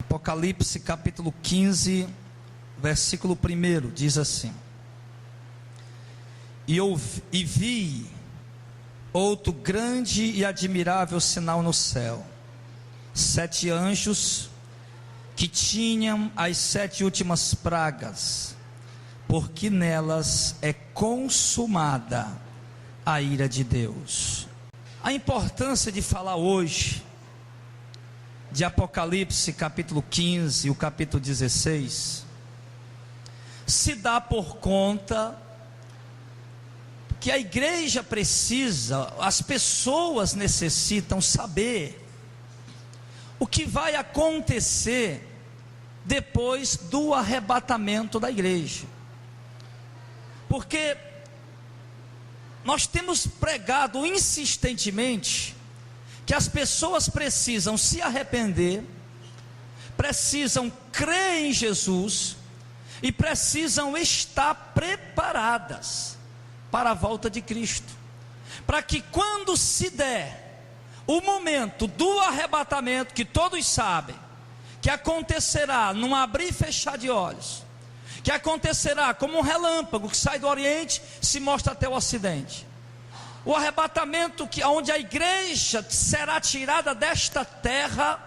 Apocalipse capítulo 15, versículo 1, diz assim: E vi outro grande e admirável sinal no céu, 7 anjos que tinham as 7 últimas pragas, porque nelas é consumada a ira de Deus. A importância de falar hoje de Apocalipse capítulo 15 e o capítulo 16 se dá por conta que a igreja precisa, as pessoas necessitam saber o que vai acontecer depois do arrebatamento da igreja, porque nós temos pregado insistentemente que as pessoas precisam se arrepender, precisam crer em Jesus e precisam estar preparadas para a volta de Cristo, para que quando se der o momento do arrebatamento, que todos sabem que acontecerá num abrir e fechar de olhos, que acontecerá como um relâmpago que sai do Oriente e se mostra até o Ocidente, o arrebatamento onde a igreja será tirada desta terra,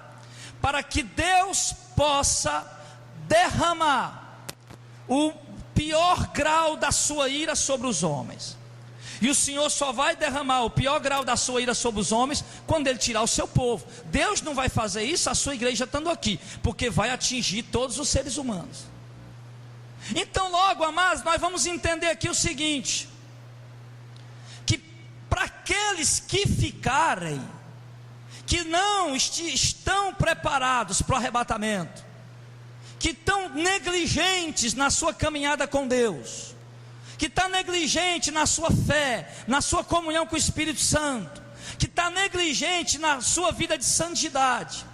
para que Deus possa derramar o pior grau da sua ira sobre os homens. E o Senhor só vai derramar o pior grau da sua ira sobre os homens quando Ele tirar o seu povo. Deus não vai fazer isso a sua igreja estando aqui, porque vai atingir todos os seres humanos. Então logo, amados, nós vamos entender aqui o seguinte: que para aqueles que ficarem, que não estão preparados para o arrebatamento, que estão negligentes na sua caminhada com Deus, que está negligente na sua fé, na sua comunhão com o Espírito Santo, que está negligente na sua vida de santidade,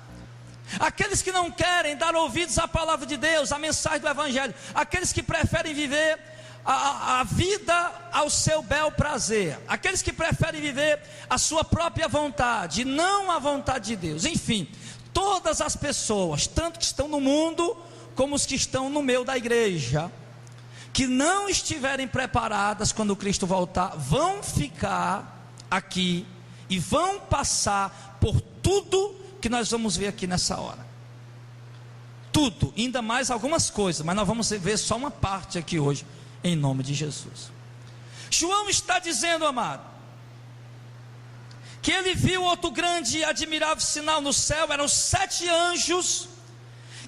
aqueles que não querem dar ouvidos à palavra de Deus, à mensagem do Evangelho, aqueles que preferem viver a vida ao seu bel prazer, aqueles que preferem viver a sua própria vontade, e não a vontade de Deus. Enfim, todas as pessoas, tanto que estão no mundo, como os que estão no meio da igreja, que não estiverem preparadas quando Cristo voltar, vão ficar aqui e vão passar por tudo que nós vamos ver aqui nessa hora. Tudo, ainda mais algumas coisas, mas nós vamos ver só uma parte aqui hoje, em nome de Jesus. João está dizendo, amado, que ele viu outro grande e admirável sinal no céu. Eram 7 anjos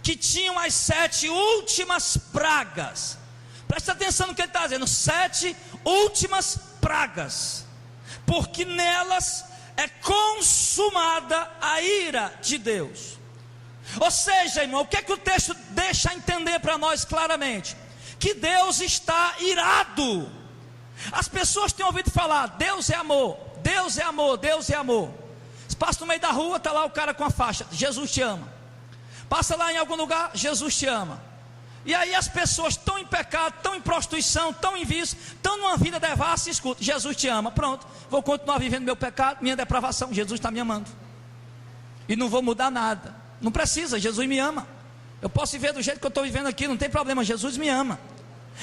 que tinham as 7 últimas pragas. Presta atenção no que ele está dizendo: 7 últimas pragas, porque nelas é consumada a ira de Deus. Ou seja, irmão, o que é que o texto deixa entender para nós claramente? Que Deus está irado. As pessoas têm ouvido falar: Deus é amor, Deus é amor, Deus é amor. Você passa no meio da rua, está lá o cara com a faixa: Jesus te ama. Passa lá em algum lugar: Jesus te ama. E aí as pessoas estão em pecado, estão em prostituição, estão em vício, estão numa vida devassa, e escuta: Jesus te ama. Pronto, vou continuar vivendo meu pecado, minha depravação, Jesus está me amando, e não vou mudar nada. Não precisa, Jesus me ama. Eu posso viver do jeito que eu estou vivendo aqui, não tem problema, Jesus me ama.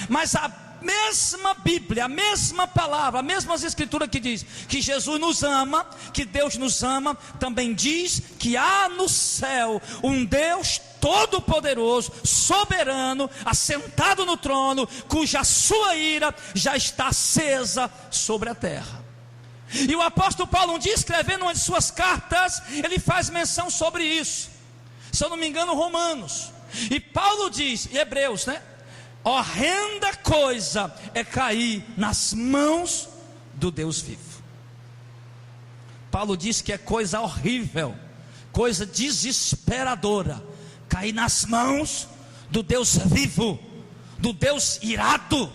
Mas a mesma Bíblia, a mesma palavra, a mesma escritura que diz que Jesus nos ama, que Deus nos ama, também diz que há no céu um Deus todo-poderoso, soberano, assentado no trono, cuja sua ira já está acesa sobre a terra. E o apóstolo Paulo, um dia escrevendo uma de suas cartas, ele faz menção sobre isso. Se eu não me engano, Romanos. E Paulo diz, em Hebreus, né? Horrenda coisa é cair nas mãos do Deus vivo. Paulo diz que é coisa horrível, coisa desesperadora, cair nas mãos do Deus vivo, do Deus irado.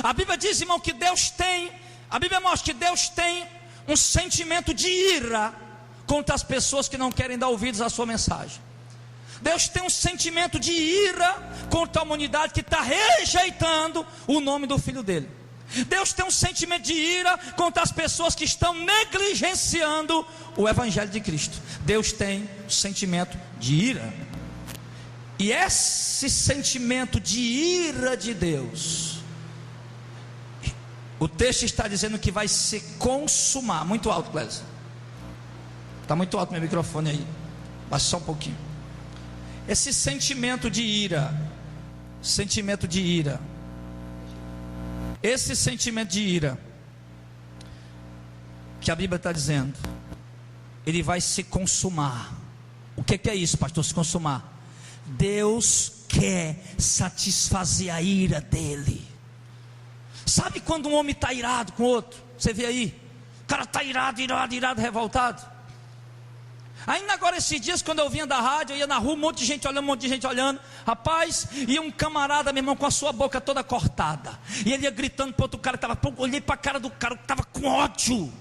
A Bíblia diz, irmão, que Deus tem, a Bíblia mostra que Deus tem um sentimento de ira contra as pessoas que não querem dar ouvidos à sua mensagem. Deus tem um sentimento de ira contra a humanidade que está rejeitando o nome do Filho dele. Deus tem um sentimento de ira contra as pessoas que estão negligenciando o Evangelho de Cristo. Deus tem um sentimento de ira. E esse sentimento de ira de Deus, o texto está dizendo que vai se consumar. Muito alto, Clésio. Está muito alto meu microfone aí. Baixa só um pouquinho. Esse sentimento de ira, sentimento de ira, esse sentimento de ira, que a Bíblia está dizendo, ele vai se consumar. O que é isso, pastor? Se consumar. Deus quer satisfazer a ira dele. Sabe quando um homem está irado com outro? Você vê aí, o cara está irado, revoltado. Ainda agora esses dias, quando eu vinha da rádio, eu ia na rua, um monte de gente olhando, rapaz, e um camarada, meu irmão, com a sua boca toda cortada, e ele ia gritando para outro cara que estava, olhei para a cara do cara que estava com ódio.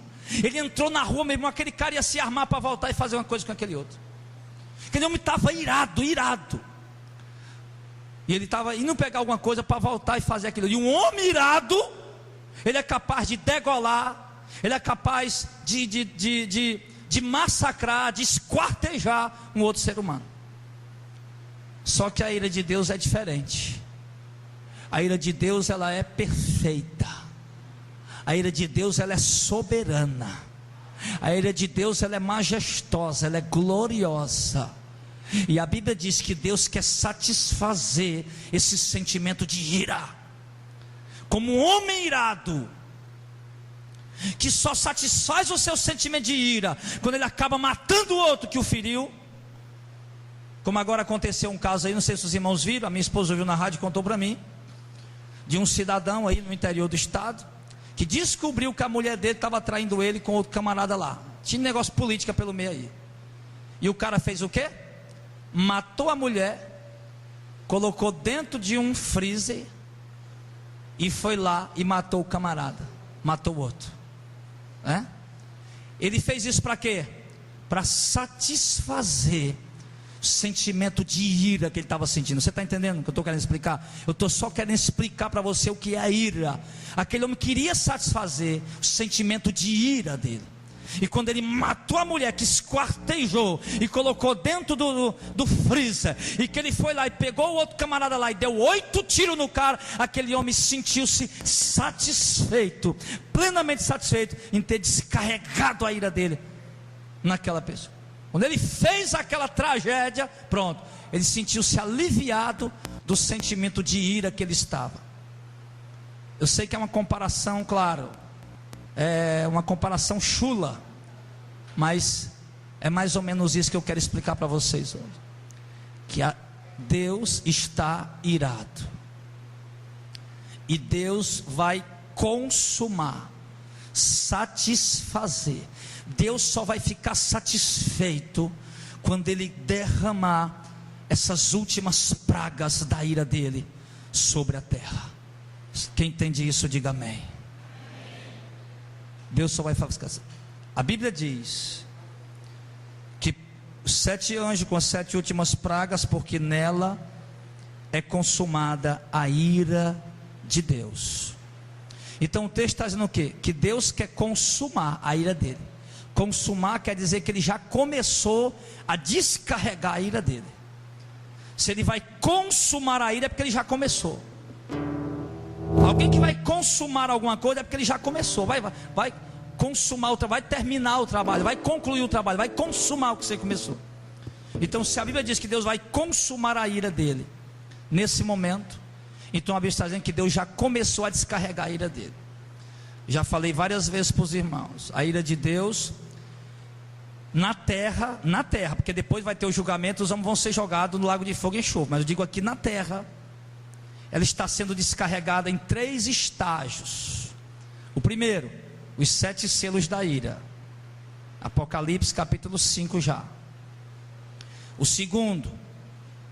Ele entrou na rua, meu irmão, aquele cara ia se armar para voltar e fazer uma coisa com aquele outro. Aquele homem estava irado, e ele estava indo pegar alguma coisa para voltar e fazer aquilo. E um homem irado, ele é capaz de degolar, ele é capaz de massacrar, de esquartejar um outro ser humano. Só que a ira de Deus é diferente. A ira de Deus, ela é perfeita. A ira de Deus, ela é soberana. A ira de Deus, ela é majestosa, ela é gloriosa. E a Bíblia diz que Deus quer satisfazer esse sentimento de ira. Como um homem irado, que só satisfaz o seu sentimento de ira quando ele acaba matando o outro que o feriu. Como agora aconteceu um caso aí, não sei se os irmãos viram, a minha esposa ouviu na rádio e contou para mim, de um cidadão aí no interior do estado, que descobriu que a mulher dele estava traindo ele com outro camarada lá. Tinha negócio política pelo meio aí. E o cara fez o quê? Matou a mulher, colocou dentro de um freezer e foi lá e matou o camarada, matou o outro. Ele fez isso para quê? Para satisfazer o sentimento de ira que ele estava sentindo. Você está entendendo o que eu estou querendo explicar? Eu estou só querendo explicar para você o que é a ira. Aquele homem queria satisfazer o sentimento de ira dele. E quando ele matou a mulher, que esquartejou e colocou dentro do freezer, e que ele foi lá e pegou o outro camarada lá e deu 8 tiros no cara, aquele homem sentiu-se satisfeito, plenamente satisfeito em ter descarregado a ira dele naquela pessoa. Quando ele fez aquela tragédia, pronto, ele sentiu-se aliviado do sentimento de ira que ele estava. Eu sei que é uma comparação, claro, é uma comparação chula, mas é mais ou menos isso que eu quero explicar para vocês hoje. Que Deus está irado, e Deus vai consumar, satisfazer. Deus só vai ficar satisfeito quando Ele derramar essas últimas pragas da ira dele sobre a terra. Quem entende isso, diga amém. Deus só vai ficar. A Bíblia diz que os 7 anjos com as 7 últimas pragas, porque nela é consumada a ira de Deus. Então o texto está dizendo o quê? Que Deus quer consumar a ira dele. Consumar quer dizer que ele já começou a descarregar a ira dele. Se ele vai consumar a ira é porque ele já começou. Alguém que vai consumar alguma coisa é porque ele já começou. Vai consumar o trabalho, vai terminar o trabalho, vai concluir o trabalho, vai consumar o que você começou. Então, se a Bíblia diz que Deus vai consumar a ira dele nesse momento, então a Bíblia está dizendo que Deus já começou a descarregar a ira dele. Já falei várias vezes para os irmãos, a ira de Deus na terra, porque depois vai ter o julgamento, os homens vão ser jogados no lago de fogo e enxofre, mas eu digo aqui na terra, ela está sendo descarregada em 3 estágios. O primeiro, os 7 selos da ira, Apocalipse capítulo 5 já. O segundo,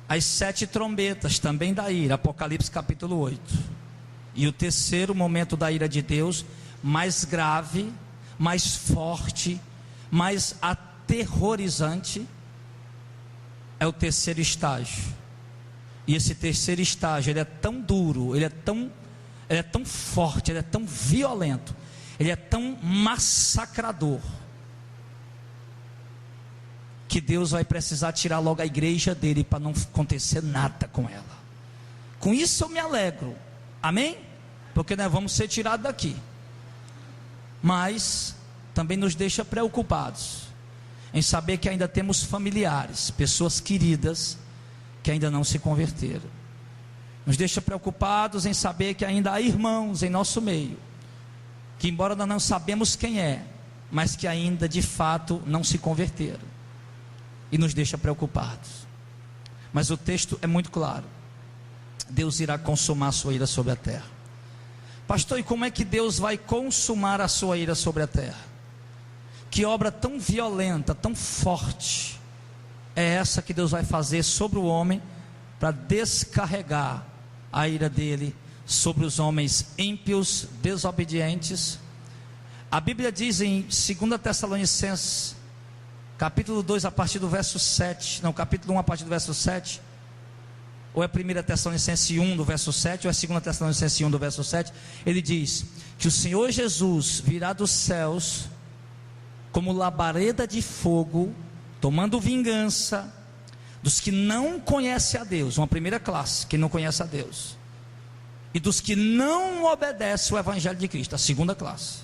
as 7 trombetas também da ira, Apocalipse capítulo 8. E o terceiro momento da ira de Deus, mais grave, mais forte, mais aterrorizante, é o terceiro estágio. E esse terceiro estágio, ele é tão duro, ele é tão ele é tão forte, ele é tão violento, ele é tão massacrador, que Deus vai precisar tirar logo a igreja dele para não acontecer nada com ela. Com isso eu me alegro, amém? Porque nós vamos ser tirados daqui, mas também nos deixa preocupados em saber que ainda temos familiares, pessoas queridas, que ainda não se converteram. Nos deixa preocupados em saber que ainda há irmãos em nosso meio, que embora nós não sabemos quem é, mas que ainda de fato não se converteram, e nos deixa preocupados. Mas o texto é muito claro: Deus irá consumar a sua ira sobre a terra. Pastor, e como é que Deus vai consumar a sua ira sobre a terra? Que obra tão violenta, tão forte é essa que Deus vai fazer sobre o homem, para descarregar a ira dele sobre os homens ímpios, desobedientes? A Bíblia diz em 2 Tessalonicenses, capítulo 2, a partir do verso 7, não, capítulo 1, a partir do verso 7, ou é 1 Tessalonicenses 1, do verso 7, ou é 2 Tessalonicenses 1, do verso 7, ele diz que o Senhor Jesus virá dos céus como labareda de fogo, tomando vingança dos que não conhecem a Deus, uma primeira classe, que não conhece a Deus, e dos que não obedecem o Evangelho de Cristo, a segunda classe.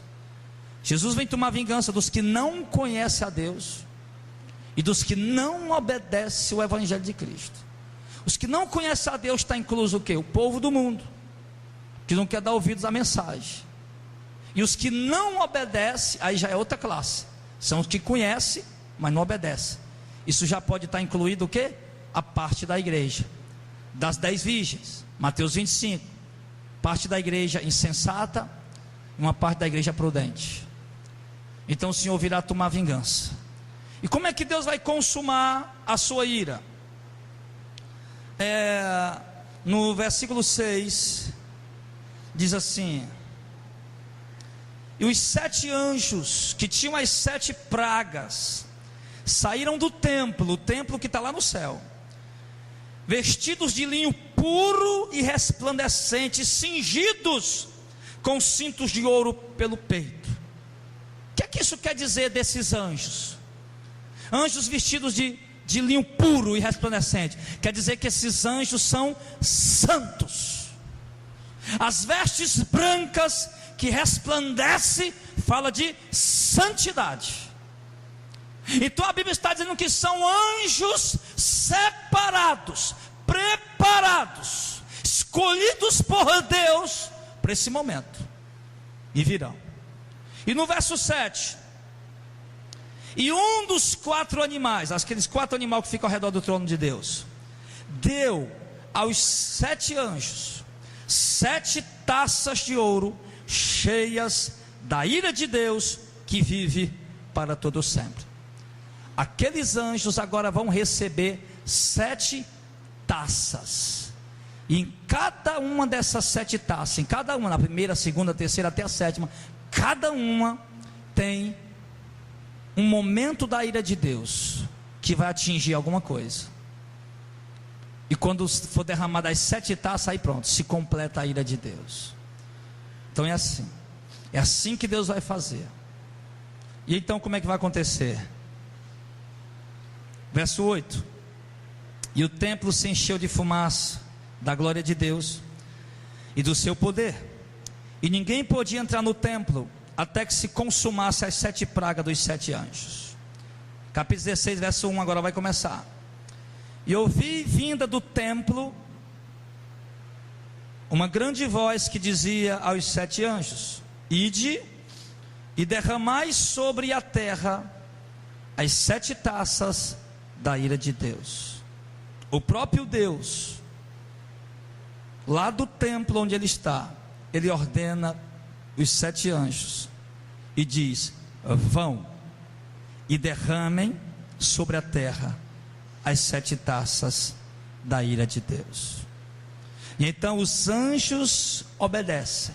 Jesus vem tomar vingança dos que não conhecem a Deus, e dos que não obedecem o Evangelho de Cristo. Os que não conhecem a Deus está incluso o quê? O povo do mundo, que não quer dar ouvidos à mensagem. E os que não obedecem, aí já é outra classe, são os que conhecem, mas não obedecem. Isso já pode estar incluído o quê? A parte da igreja, das 10 virgens, Mateus 25, parte da igreja insensata, uma parte da igreja prudente. Então o Senhor virá tomar vingança. E como é que Deus vai consumar a sua ira? No versículo 6, diz assim: e os 7 anjos que tinham as 7 pragas saíram do templo, o templo que está lá no céu, vestidos de linho puro e resplandecente, cingidos com cintos de ouro pelo peito. O que é que isso quer dizer desses anjos? Anjos vestidos de linho puro e resplandecente, quer dizer que esses anjos são santos. As vestes brancas que resplandece fala de santidade. Então a Bíblia está dizendo que são anjos separados, preparados, escolhidos por Deus para esse momento, e virão. E no verso 7, e um dos 4 animais, aqueles 4 animais que ficam ao redor do trono de Deus, deu aos 7 anjos 7 taças de ouro, cheias da ira de Deus, que vive para todo sempre. Aqueles anjos agora vão receber 7 taças, e em cada uma dessas 7 taças, em cada uma, na primeira, segunda, terceira até a 7ª, cada uma tem um momento da ira de Deus, que vai atingir alguma coisa. E quando for derramada as 7 taças, aí pronto, se completa a ira de Deus. Então é assim que Deus vai fazer. E então como é que vai acontecer? Verso 8: e o templo se encheu de fumaça da glória de Deus e do seu poder, e ninguém podia entrar no templo até que se consumasse as 7 pragas dos 7 anjos. Capítulo 16, verso 1, agora vai começar. E ouvi vinda do templo uma grande voz que dizia aos 7 anjos: ide e derramai sobre a terra as 7 taças da ira de Deus. O próprio Deus, lá do templo onde ele está, ele ordena os 7 anjos e diz: vão e derramem sobre a terra as 7 taças da ira de Deus. E então os anjos obedecem.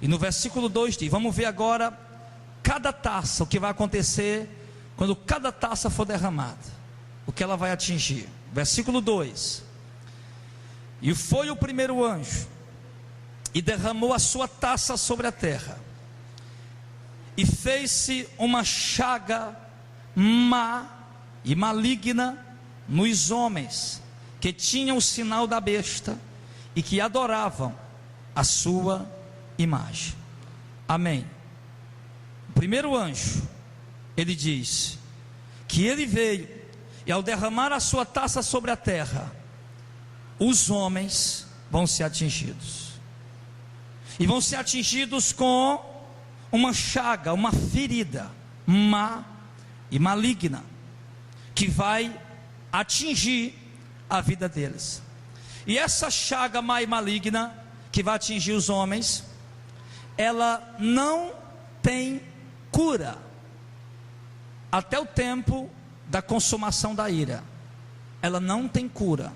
E no versículo 2 diz, vamos ver agora cada taça, o que vai acontecer quando cada taça for derramada, o que ela vai atingir. Versículo 2: e foi o primeiro anjo e derramou a sua taça sobre a terra, e fez-se uma chaga má e maligna nos homens que tinham o sinal da besta e que adoravam a sua imagem. Amém. O primeiro anjo, ele diz que ele veio, e ao derramar a sua taça sobre a terra, os homens vão ser atingidos, e vão ser atingidos com uma chaga, uma ferida má e maligna, que vai atingir a vida deles. E essa chaga má e maligna que vai atingir os homens, ela não tem cura até o tempo da consumação da ira. Ela não tem cura.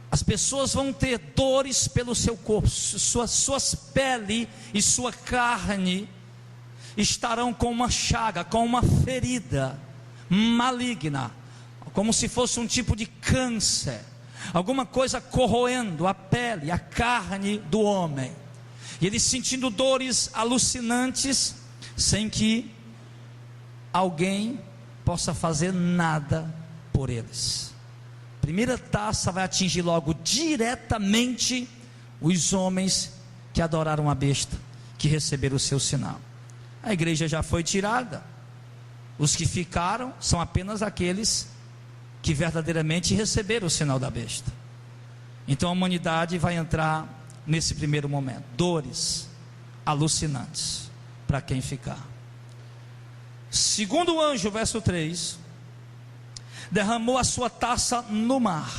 As pessoas vão ter dores pelo seu corpo, suas peles e sua carne estarão com uma chaga, com uma ferida maligna, como se fosse um tipo de câncer, alguma coisa corroendo a pele, a carne do homem, e eles sentindo dores alucinantes, sem que alguém possa fazer nada por eles. Primeira taça vai atingir logo diretamente os homens que adoraram a besta, que receberam o seu sinal. A igreja já foi tirada. Os que ficaram são apenas aqueles que verdadeiramente receberam o sinal da besta. Então a humanidade vai entrar nesse primeiro momento, dores alucinantes para quem ficar. Segundo o anjo, verso 3, derramou a sua taça no mar,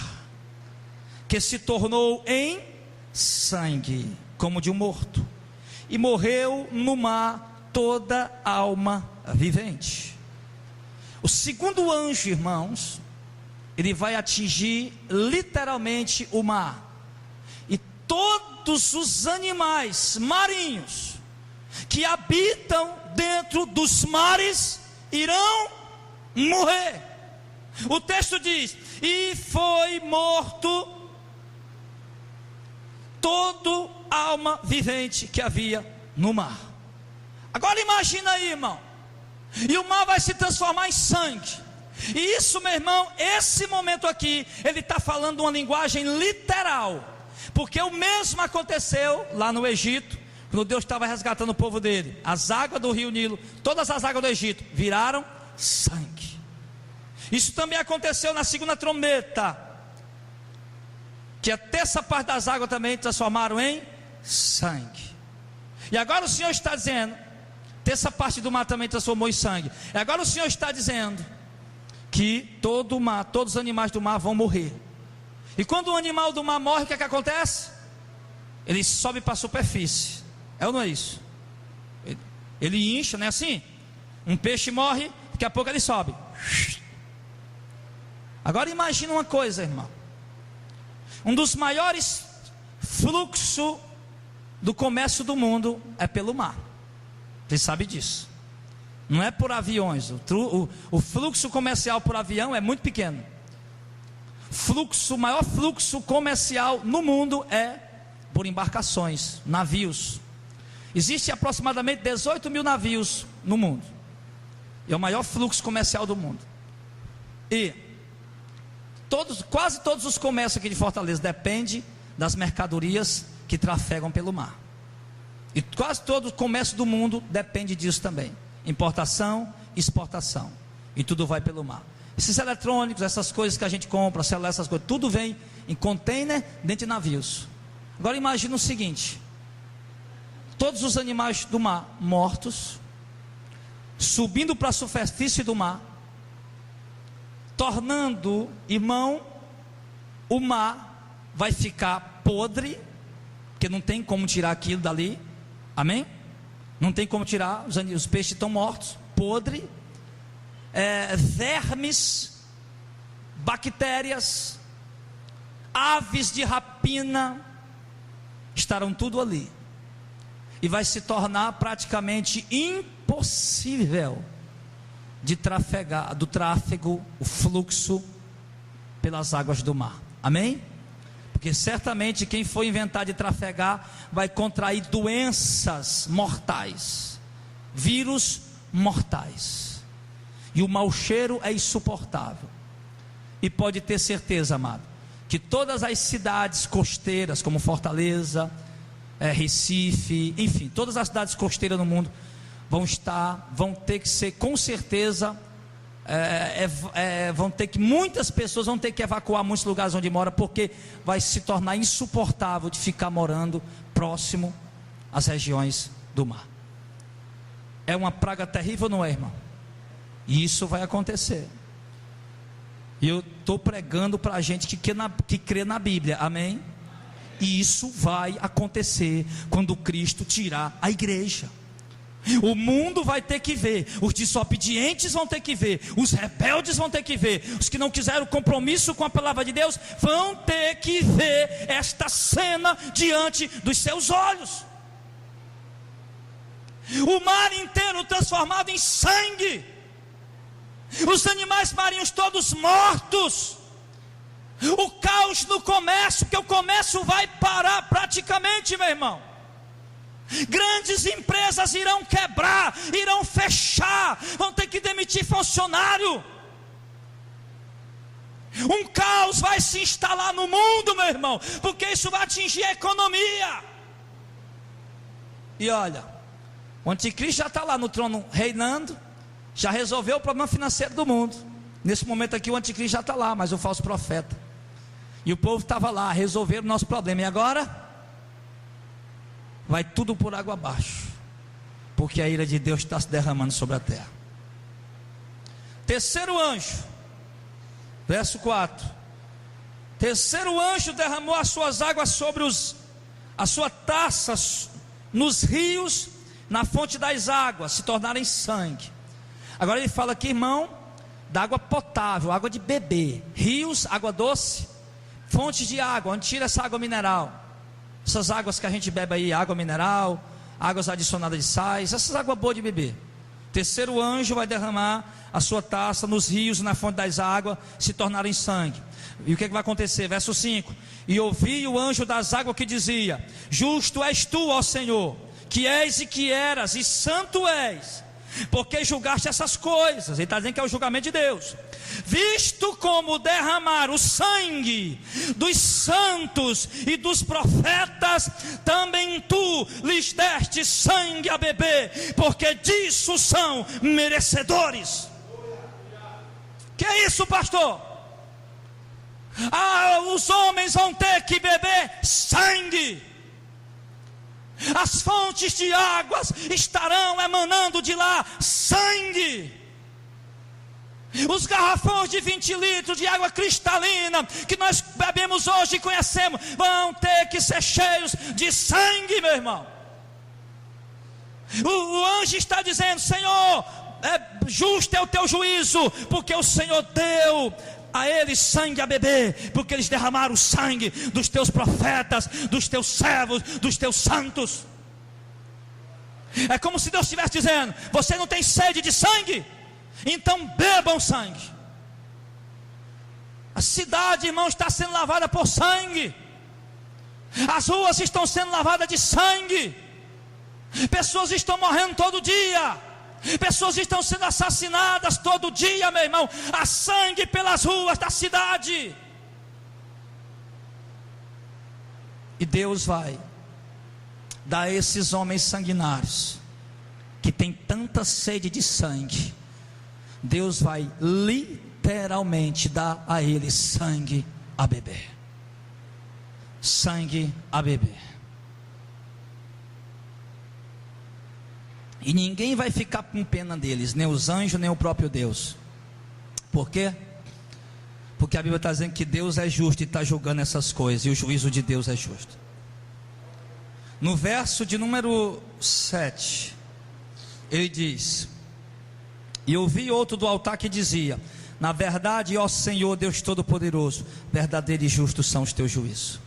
que se tornou em sangue, como de um morto, e morreu no mar toda alma vivente. O segundo anjo, irmãos, ele vai atingir literalmente o mar, e todos os animais marinhos que habitam dentro dos mares irão morrer. O texto diz: e foi morto toda alma vivente que havia no mar. Agora imagina aí, irmão, e o mar vai se transformar em sangue. E isso, meu irmão, esse momento aqui, ele está falando uma linguagem literal, porque o mesmo aconteceu lá no Egito, quando Deus estava resgatando o povo dele. As águas do rio Nilo, todas as águas do Egito viraram sangue. Isso também aconteceu na segunda trombeta, que a terça parte das águas também transformaram em sangue. E agora o Senhor está dizendo, terça parte do mar também transformou em sangue. E agora o Senhor está dizendo que todo o mar, todos os animais do mar vão morrer. E quando o animal do mar morre, o que é que acontece? Ele sobe para a superfície. É ou não é isso? Ele incha, não é assim? Um peixe morre, daqui a pouco ele sobe. Agora imagina uma coisa, irmão. Um dos maiores fluxos do comércio do mundo é pelo mar. Você sabe disso. Não é por aviões. O fluxo comercial por avião é muito pequeno. O maior fluxo comercial no mundo é por embarcações, navios. Existe aproximadamente 18 mil navios no mundo. E é o maior fluxo comercial do mundo. E quase todos os comércios aqui de Fortaleza dependem das mercadorias que trafegam pelo mar. E quase todo o comércio do mundo depende disso também. Importação, exportação. E tudo vai pelo mar. Esses eletrônicos, essas coisas que a gente compra, celular, essas coisas, tudo vem em container dentro de navios. Agora imagina o seguinte: todos os animais do mar mortos, subindo para a superfície do mar, tornando, irmão, o mar vai ficar podre, porque não tem como tirar aquilo dali, amém? Não tem como tirar, os peixes estão mortos, podre, vermes, bactérias, aves de rapina, estarão tudo ali, e vai se tornar praticamente impossível de trafegar, do tráfego, o fluxo pelas águas do mar, amém? porque certamente quem for inventar de trafegar vai contrair doenças mortais, vírus mortais, e o mau cheiro é insuportável. E pode ter certeza, amado, que todas as cidades costeiras, como Fortaleza, Recife, enfim, todas as cidades costeiras no mundo vão ter que ser, com certeza, muitas pessoas vão ter que evacuar muitos lugares onde mora, porque vai se tornar insuportável de ficar morando próximo às regiões do mar. É uma praga terrível, não é, irmão? E isso vai acontecer. E eu estou pregando para a gente que crê na Bíblia, amém? E isso vai acontecer quando Cristo tirar a igreja. O mundo vai ter que ver, os desobedientes vão ter que ver, os rebeldes vão ter que ver, os que não quiseram compromisso com a palavra de Deus vão ter que ver esta cena diante dos seus olhos. O mar inteiro transformado em sangue, os animais marinhos todos mortos, o caos no comércio, que o comércio vai parar praticamente, meu irmão. Grandes empresas irão quebrar, irão fechar, vão ter que demitir funcionário. Um caos vai se instalar no mundo, meu irmão, porque isso vai atingir a economia. E olha, o anticristo já está lá no trono reinando, já resolveu o problema financeiro do mundo. Nesse momento aqui o anticristo já está lá, mas o falso profeta e o povo estava lá, resolveram o nosso problema. E agora vai tudo por água abaixo, porque a ira de Deus está se derramando sobre a terra. Terceiro anjo, verso 4. Terceiro anjo derramou as suas águas sobre a sua taça nos rios, na fonte das águas, se tornarem sangue. Agora ele fala aqui, irmão, da água potável, água de beber. Rios, água doce, fontes de água, onde tira essa água mineral. Essas águas que a gente bebe aí, água mineral, águas adicionadas de sais, essas águas boas de beber. Terceiro anjo vai derramar a sua taça nos rios, na fonte das águas, se tornarem sangue. E o que vai acontecer? Verso 5: e ouvi o anjo das águas que dizia: justo és tu, ó Senhor, que és e que eras, e santo és, porque julgaste essas coisas. Ele está dizendo que é o julgamento de Deus. Visto como derramar o sangue dos santos e dos profetas, também tu lhes deste sangue a beber, porque disso são merecedores. Que é isso, pastor? Os homens vão ter que beber sangue. As fontes de águas estarão emanando de lá sangue. Os garrafões de 20 litros de água cristalina que nós bebemos hoje e conhecemos vão ter que ser cheios de sangue, meu irmão. O anjo está dizendo: Senhor, justo é o teu juízo, porque o Senhor deu a eles sangue a beber, porque eles derramaram o sangue dos teus profetas, dos teus servos, dos teus santos. É como se Deus estivesse dizendo: você não tem sede de sangue? Então bebam sangue. A cidade, irmão, está sendo lavada por sangue. As ruas estão sendo lavadas de sangue. Pessoas estão morrendo todo dia. Pessoas estão sendo assassinadas todo dia, meu irmão. Há sangue pelas ruas da cidade. E Deus vai dar a esses homens sanguinários, que têm tanta sede de sangue, Deus vai literalmente dar a eles sangue a beber. Sangue a beber. E ninguém vai ficar com pena deles, nem os anjos, nem o próprio Deus. Por quê? Porque a Bíblia está dizendo que Deus é justo e está julgando essas coisas, e o juízo de Deus é justo. No verso de número 7, ele diz: e ouvi outro do altar que dizia: na verdade, ó Senhor Deus Todo-Poderoso, verdadeiro e justo são os teus juízos.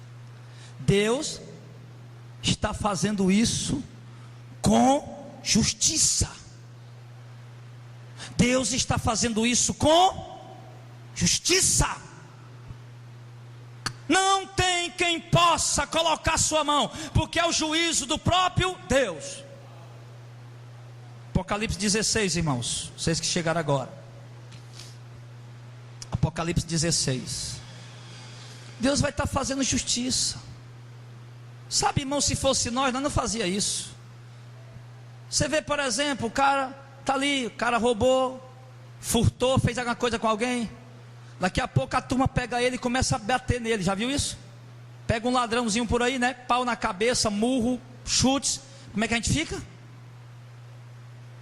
Deus está fazendo isso com justiça. Deus está fazendo isso com justiça. Não tem quem possa colocar sua mão, porque é o juízo do próprio Deus. Apocalipse 16, irmãos, vocês que chegaram agora. Apocalipse 16. Deus vai estar fazendo justiça. Sabe, irmão, se fosse nós não fazia isso. Você vê, por exemplo, o cara está ali, o cara roubou, furtou, fez alguma coisa com alguém. Daqui a pouco a turma pega ele e começa a bater nele, já viu isso? Pega um ladrãozinho por aí, né? Pau na cabeça, murro, chutes. Como é que a gente fica?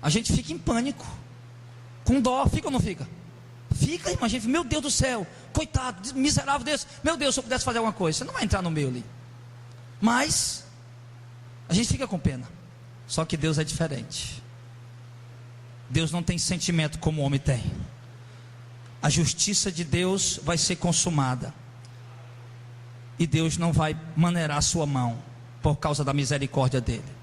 A gente fica em pânico, com dó, fica ou não fica? Fica, irmão, a gente, meu Deus do céu, coitado, miserável desse, meu Deus, se eu pudesse fazer alguma coisa, você não vai entrar no meio ali. Mas, a gente fica com pena, só que Deus é diferente. Deus não tem sentimento como o homem tem. A justiça de Deus vai ser consumada, e Deus não vai maneirar a sua mão, por causa da misericórdia dele.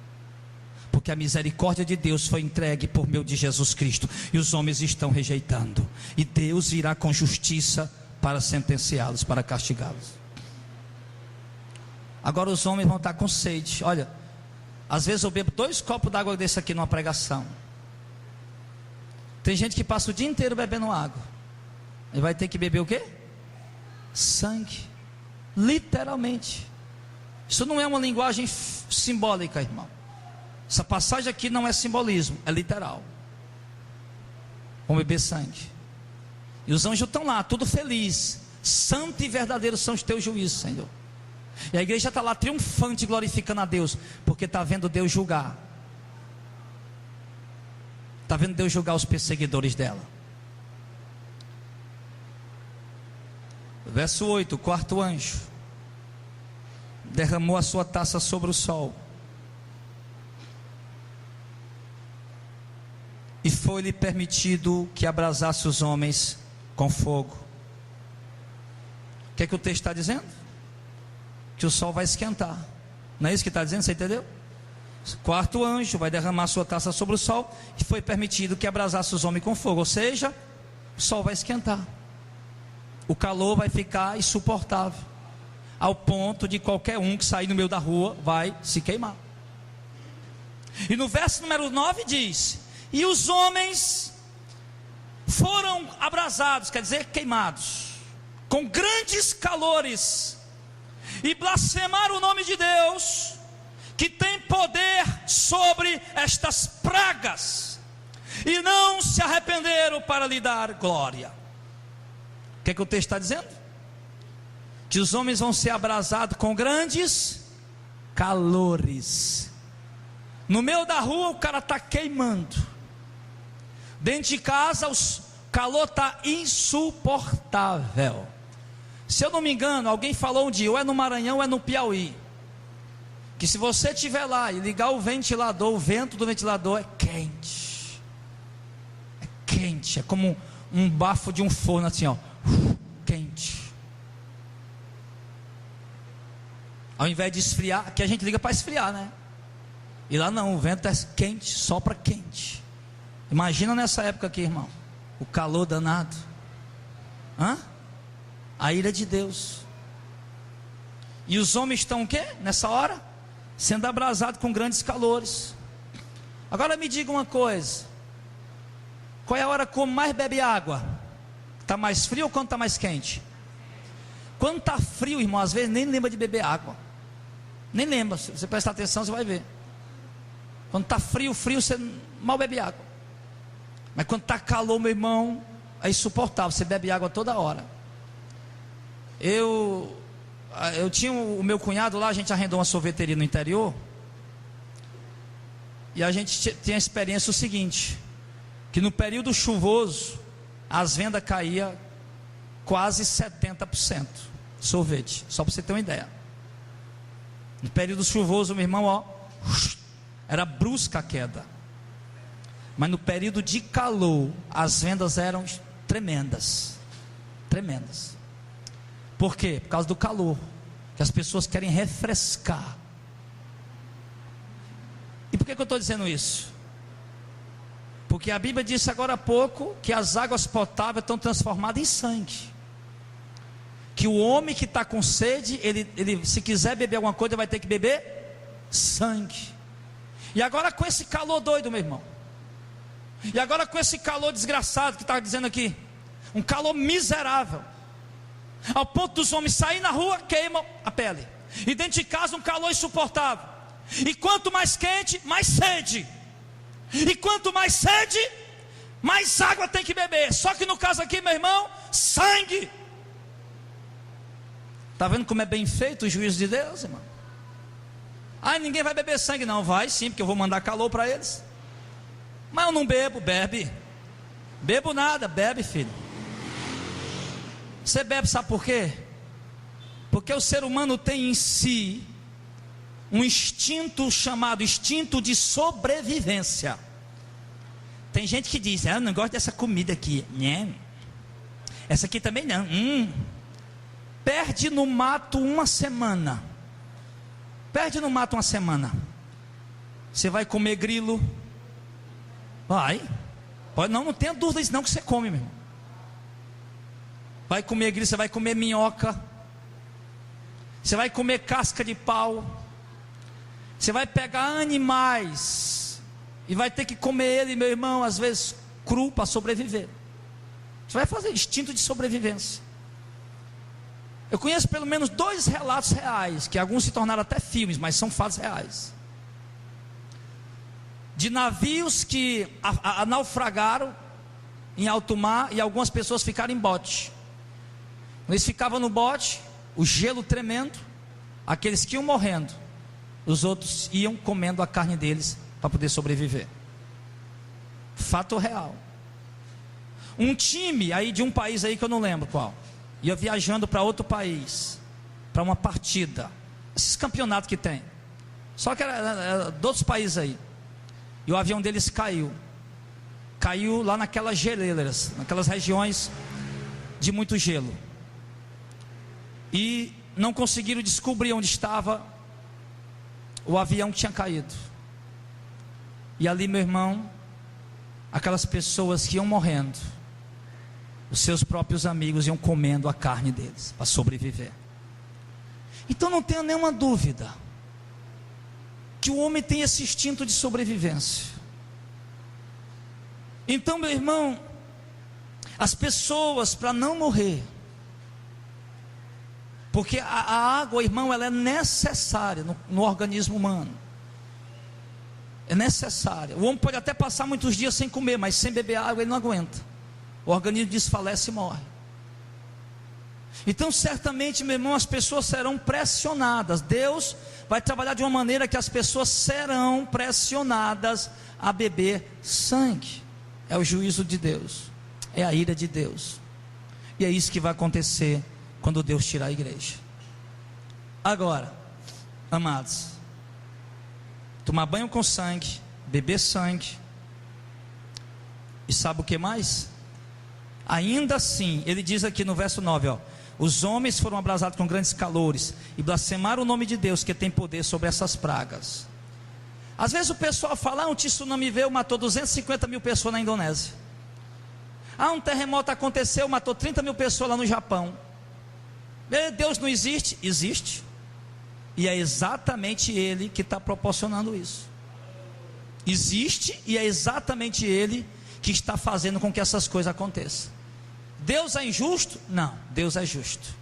Porque a misericórdia de Deus foi entregue por meio de Jesus Cristo, e os homens estão rejeitando, e Deus virá com justiça para sentenciá-los, para castigá-los. Agora os homens vão estar com sede. Olha, às vezes eu bebo 2 copos d'água desse aqui numa pregação. Tem gente que passa o dia inteiro bebendo água, e vai ter que beber o quê? Sangue, literalmente. Isso não é uma linguagem simbólica, irmão. Essa passagem aqui não é simbolismo, é literal. Vão beber sangue. E os anjos estão lá, tudo feliz. Santo e verdadeiro são os teus juízos, Senhor. E a igreja está lá triunfante, glorificando a Deus, porque está vendo Deus julgar. Está vendo Deus julgar os perseguidores dela. Verso 8, o 4º anjo derramou a sua taça sobre o sol, e foi-lhe permitido que abrasasse os homens com fogo. O que é que o texto está dizendo? Que o sol vai esquentar. Não é isso que está dizendo? Você entendeu? O 4º anjo vai derramar sua taça sobre o sol, e foi permitido que abrasasse os homens com fogo. Ou seja, o sol vai esquentar. O calor vai ficar insuportável, ao ponto de qualquer um que sair no meio da rua vai se queimar. E no verso número 9 diz: e os homens foram abrasados, quer dizer, queimados, com grandes calores, e blasfemaram o nome de Deus, que tem poder sobre estas pragas, e não se arrependeram para lhe dar glória. O que é que o texto está dizendo? Que os homens vão ser abrasados com grandes calores. No meio da rua o cara está queimando. Dentro de casa o calor está insuportável. Se eu não me engano, alguém falou um dia, ou é no Maranhão ou é no Piauí, que se você estiver lá e ligar o ventilador, o vento do ventilador é quente. É quente, é como um bafo de um forno assim, ó, quente. Ao invés de esfriar, aqui a gente liga para esfriar, né? E lá não, o vento é quente, sopra quente. Imagina nessa época aqui, irmão, o calor danado. A ira de Deus. E os homens estão o quê? Nessa hora? Sendo abrasados com grandes calores. Agora me diga uma coisa: qual é a hora que mais bebe água? Está mais frio ou quando está mais quente? Quando está frio, irmão, às vezes nem lembra de beber água. Nem lembra, se você prestar atenção você vai ver. Quando está frio, você mal bebe água. Mas quando está calor, meu irmão, é insuportável, você bebe água toda hora. Eu tinha o meu cunhado lá, a gente arrendou uma sorveteria no interior, e a gente tinha a experiência o seguinte, que no período chuvoso as vendas caíam quase 70%. Sorvete, só para você ter uma ideia. No período chuvoso, meu irmão, ó, era brusca a queda. Mas no período de calor, as vendas eram tremendas. Tremendas. Por quê? Por causa do calor, que as pessoas querem refrescar. E por que eu estou dizendo isso? Porque a Bíblia disse agora há pouco que as águas potáveis estão transformadas em sangue, que o homem que está com sede, ele se quiser beber alguma coisa, vai ter que beber sangue. E agora com esse calor doido, meu irmão, e agora com esse calor desgraçado que está dizendo aqui, um calor miserável, ao ponto dos homens saírem na rua, queimam a pele, e dentro de casa um calor insuportável, e quanto mais quente, mais sede, e quanto mais sede, mais água tem que beber. Só que no caso aqui, meu irmão, sangue. Está vendo como é bem feito o juízo de Deus, irmão? Ah, ninguém vai beber sangue. Não, vai sim, porque eu vou mandar calor para eles. Mas eu não bebo. Bebe. Bebo nada, bebe, filho. Você bebe, sabe por quê? Porque o ser humano tem em si um instinto chamado instinto de sobrevivência. Tem gente que diz: eu não gosto dessa comida aqui, né? Essa aqui também não. Perde no mato uma semana. Perde no mato uma semana. Você vai comer grilo? Vai. Pode, não tenha dúvidas não que você come, meu irmão. Vai comer grilo, você vai comer minhoca. Você vai comer casca de pau. Você vai pegar animais e vai ter que comer ele, meu irmão, às vezes cru para sobreviver. Você vai fazer instinto de sobrevivência. Eu conheço pelo menos 2 relatos reais, que alguns se tornaram até filmes, mas são fatos reais, de navios que naufragaram em alto mar e algumas pessoas ficaram em bote. Eles ficavam no bote, o gelo tremendo, aqueles que iam morrendo, os outros iam comendo a carne deles para poder sobreviver. Fato real. Um time aí de um país aí que eu não lembro qual, ia viajando para outro país, para uma partida, esses campeonatos que tem, só que era de outros países aí, e o avião deles caiu lá naquelas geleiras, naquelas regiões de muito gelo, e não conseguiram descobrir onde estava o avião que tinha caído. E ali, meu irmão, aquelas pessoas que iam morrendo, os seus próprios amigos iam comendo a carne deles para sobreviver. Então não tenha nenhuma dúvida que o homem tem esse instinto de sobrevivência. Então, meu irmão, as pessoas, para não morrer, porque a água, irmão, ela é necessária no organismo humano. É necessária. O homem pode até passar muitos dias sem comer, mas sem beber água ele não aguenta. O organismo desfalece e morre. Então certamente, meu irmão, as pessoas serão pressionadas. Deus vai trabalhar de uma maneira que as pessoas serão pressionadas a beber sangue. É o juízo de Deus, é a ira de Deus. E é isso que vai acontecer quando Deus tirar a igreja. Agora, amados, tomar banho com sangue, beber sangue, e sabe o que mais? Ainda assim, ele diz aqui no verso 9, os homens foram abrasados com grandes calores e blasfemaram o nome de Deus, que tem poder sobre essas pragas. Às vezes o pessoal fala: um tsunami veio, matou 250 mil pessoas na Indonésia. Um terremoto aconteceu, matou 30 mil pessoas lá no Japão. Deus não existe? Existe. E é exatamente Ele que está proporcionando isso. Existe, e é exatamente Ele que está fazendo com que essas coisas aconteçam. Deus é injusto? Não, Deus é justo.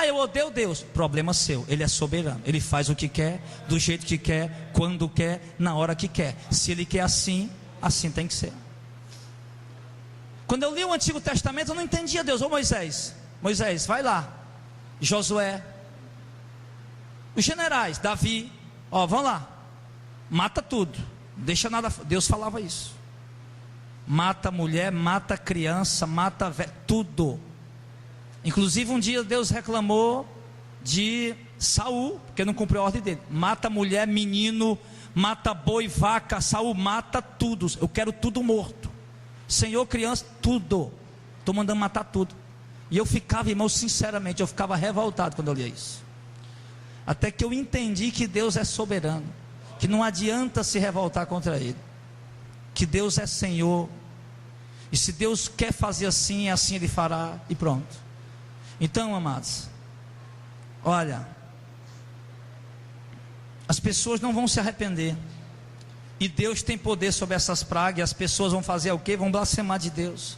Eu odeio Deus. Problema seu, Ele é soberano. Ele faz o que quer, do jeito que quer, quando quer, na hora que quer. Se Ele quer assim, assim tem que ser. Quando eu li o Antigo Testamento, eu não entendia Deus. Moisés, vai lá. Josué, os generais, Davi, vão lá, mata tudo, deixa nada. Deus falava isso. Mata mulher, mata criança, mata velho, tudo. Inclusive um dia Deus reclamou de Saul, porque não cumpriu a ordem dele. Mata mulher, menino, mata boi, vaca. Saul, mata tudo. Eu quero tudo morto. Senhor, criança, tudo. Estou mandando matar tudo. E eu ficava, irmão, sinceramente, eu ficava revoltado quando eu lia isso. Até que eu entendi que Deus é soberano, que não adianta se revoltar contra Ele, que Deus é Senhor, e se Deus quer fazer assim, assim Ele fará, e pronto. Então, amados, Olha, as pessoas não vão se arrepender, e Deus tem poder sobre essas pragas, e as pessoas vão fazer o quê? Vão blasfemar de Deus.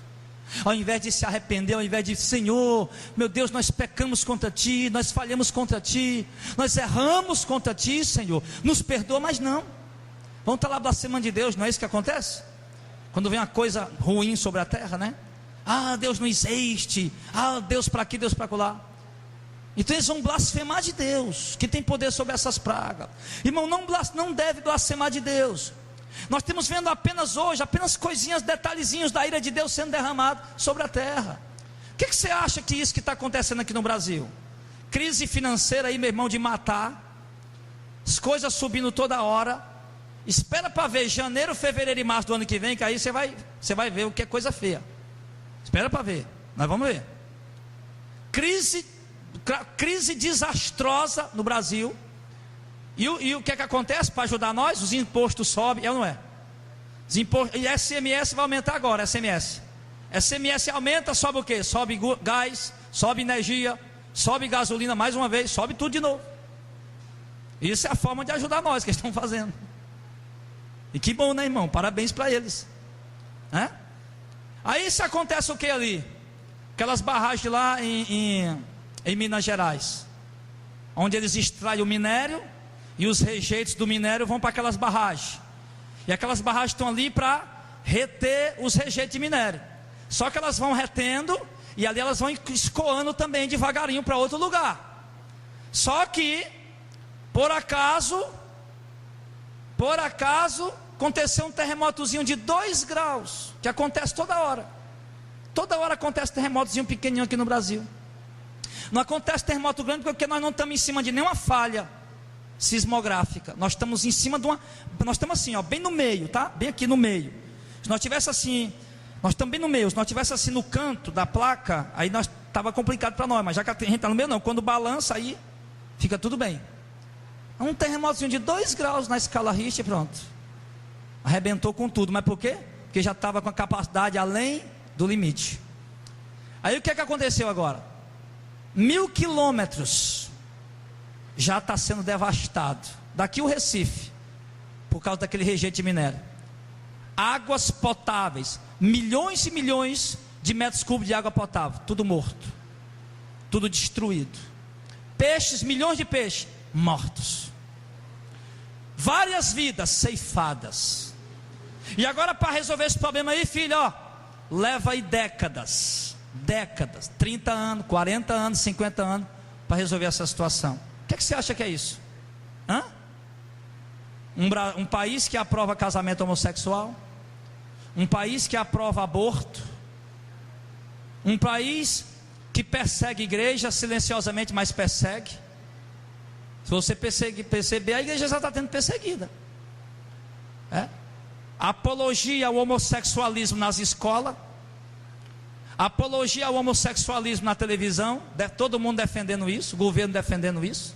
Ao invés de se arrepender, ao invés de: Senhor, meu Deus, nós pecamos contra Ti, nós falhamos contra Ti, nós erramos contra Ti, Senhor, nos perdoa. Mas não, vão estar lá blasfemando de Deus. Não é isso que acontece? Quando vem uma coisa ruim sobre a terra, né? Ah, Deus não existe, ah, Deus para aqui, Deus para lá. Então eles vão blasfemar de Deus, que tem poder sobre essas pragas. Irmão, não deve blasfemar de Deus. Nós estamos vendo apenas hoje, apenas coisinhas, detalhezinhos da ira de Deus sendo derramado sobre a terra. O que você acha que isso que está acontecendo aqui no Brasil? Crise financeira aí, meu irmão, de matar, as coisas subindo toda hora. Espera para ver janeiro, fevereiro e março do ano que vem, que aí você vai ver o que é coisa feia. Espera para ver, nós vamos ver. Crise desastrosa no Brasil. E o que é que acontece para ajudar nós? Os impostos sobem, é ou não é? Os impostos, e SMS vai aumentar agora, SMS aumenta, sobe o quê? Sobe gás, sobe energia, sobe gasolina mais uma vez, sobe tudo de novo. Isso é a forma de ajudar nós que eles estão fazendo. E que bom, né, irmão? Parabéns para eles. Aí se acontece o que ali? Aquelas barragens lá em Minas Gerais, onde eles extraem o minério, e os rejeitos do minério vão para aquelas barragens, e aquelas barragens estão ali para reter os rejeitos de minério. Só que elas vão retendo, e ali elas vão escoando também devagarinho para outro lugar. Só que por acaso aconteceu um terremotozinho de 2 graus, que acontece toda hora acontece terremotozinho pequenininho aqui no Brasil. Não acontece terremoto grande porque nós não estamos em cima de nenhuma falha sismográfica. Nós estamos em cima de nós estamos assim, ó, bem no meio, tá? Bem aqui no meio. Se nós tivesse assim, nós estamos bem no meio. Se nós tivesse assim no canto da placa, aí nós estava complicado para nós. Mas já que a gente está no meio, não. Quando balança, aí fica tudo bem. Um terremotozinho de 2 graus na escala Richter, pronto, arrebentou com tudo. Mas por quê? Porque já estava com a capacidade além do limite. Aí o que é que aconteceu agora? 1000 quilômetros já está sendo devastado. Daqui o Recife, por causa daquele rejeito de minério. Águas potáveis, milhões e milhões de metros cúbicos de água potável, tudo morto, tudo destruído. Peixes, milhões de peixes mortos. Várias vidas ceifadas. E agora, para resolver esse problema aí, filho, ó, leva aí décadas, 30 anos, 40 anos, 50 anos para resolver essa situação. O que você acha que é isso? Um país que aprova casamento homossexual, um país que aprova aborto, um país que persegue a igreja silenciosamente, mas persegue. Se você perceber, a igreja já está sendo perseguida. Apologia ao homossexualismo nas escolas, apologia ao homossexualismo na televisão, todo mundo defendendo isso, o governo defendendo isso.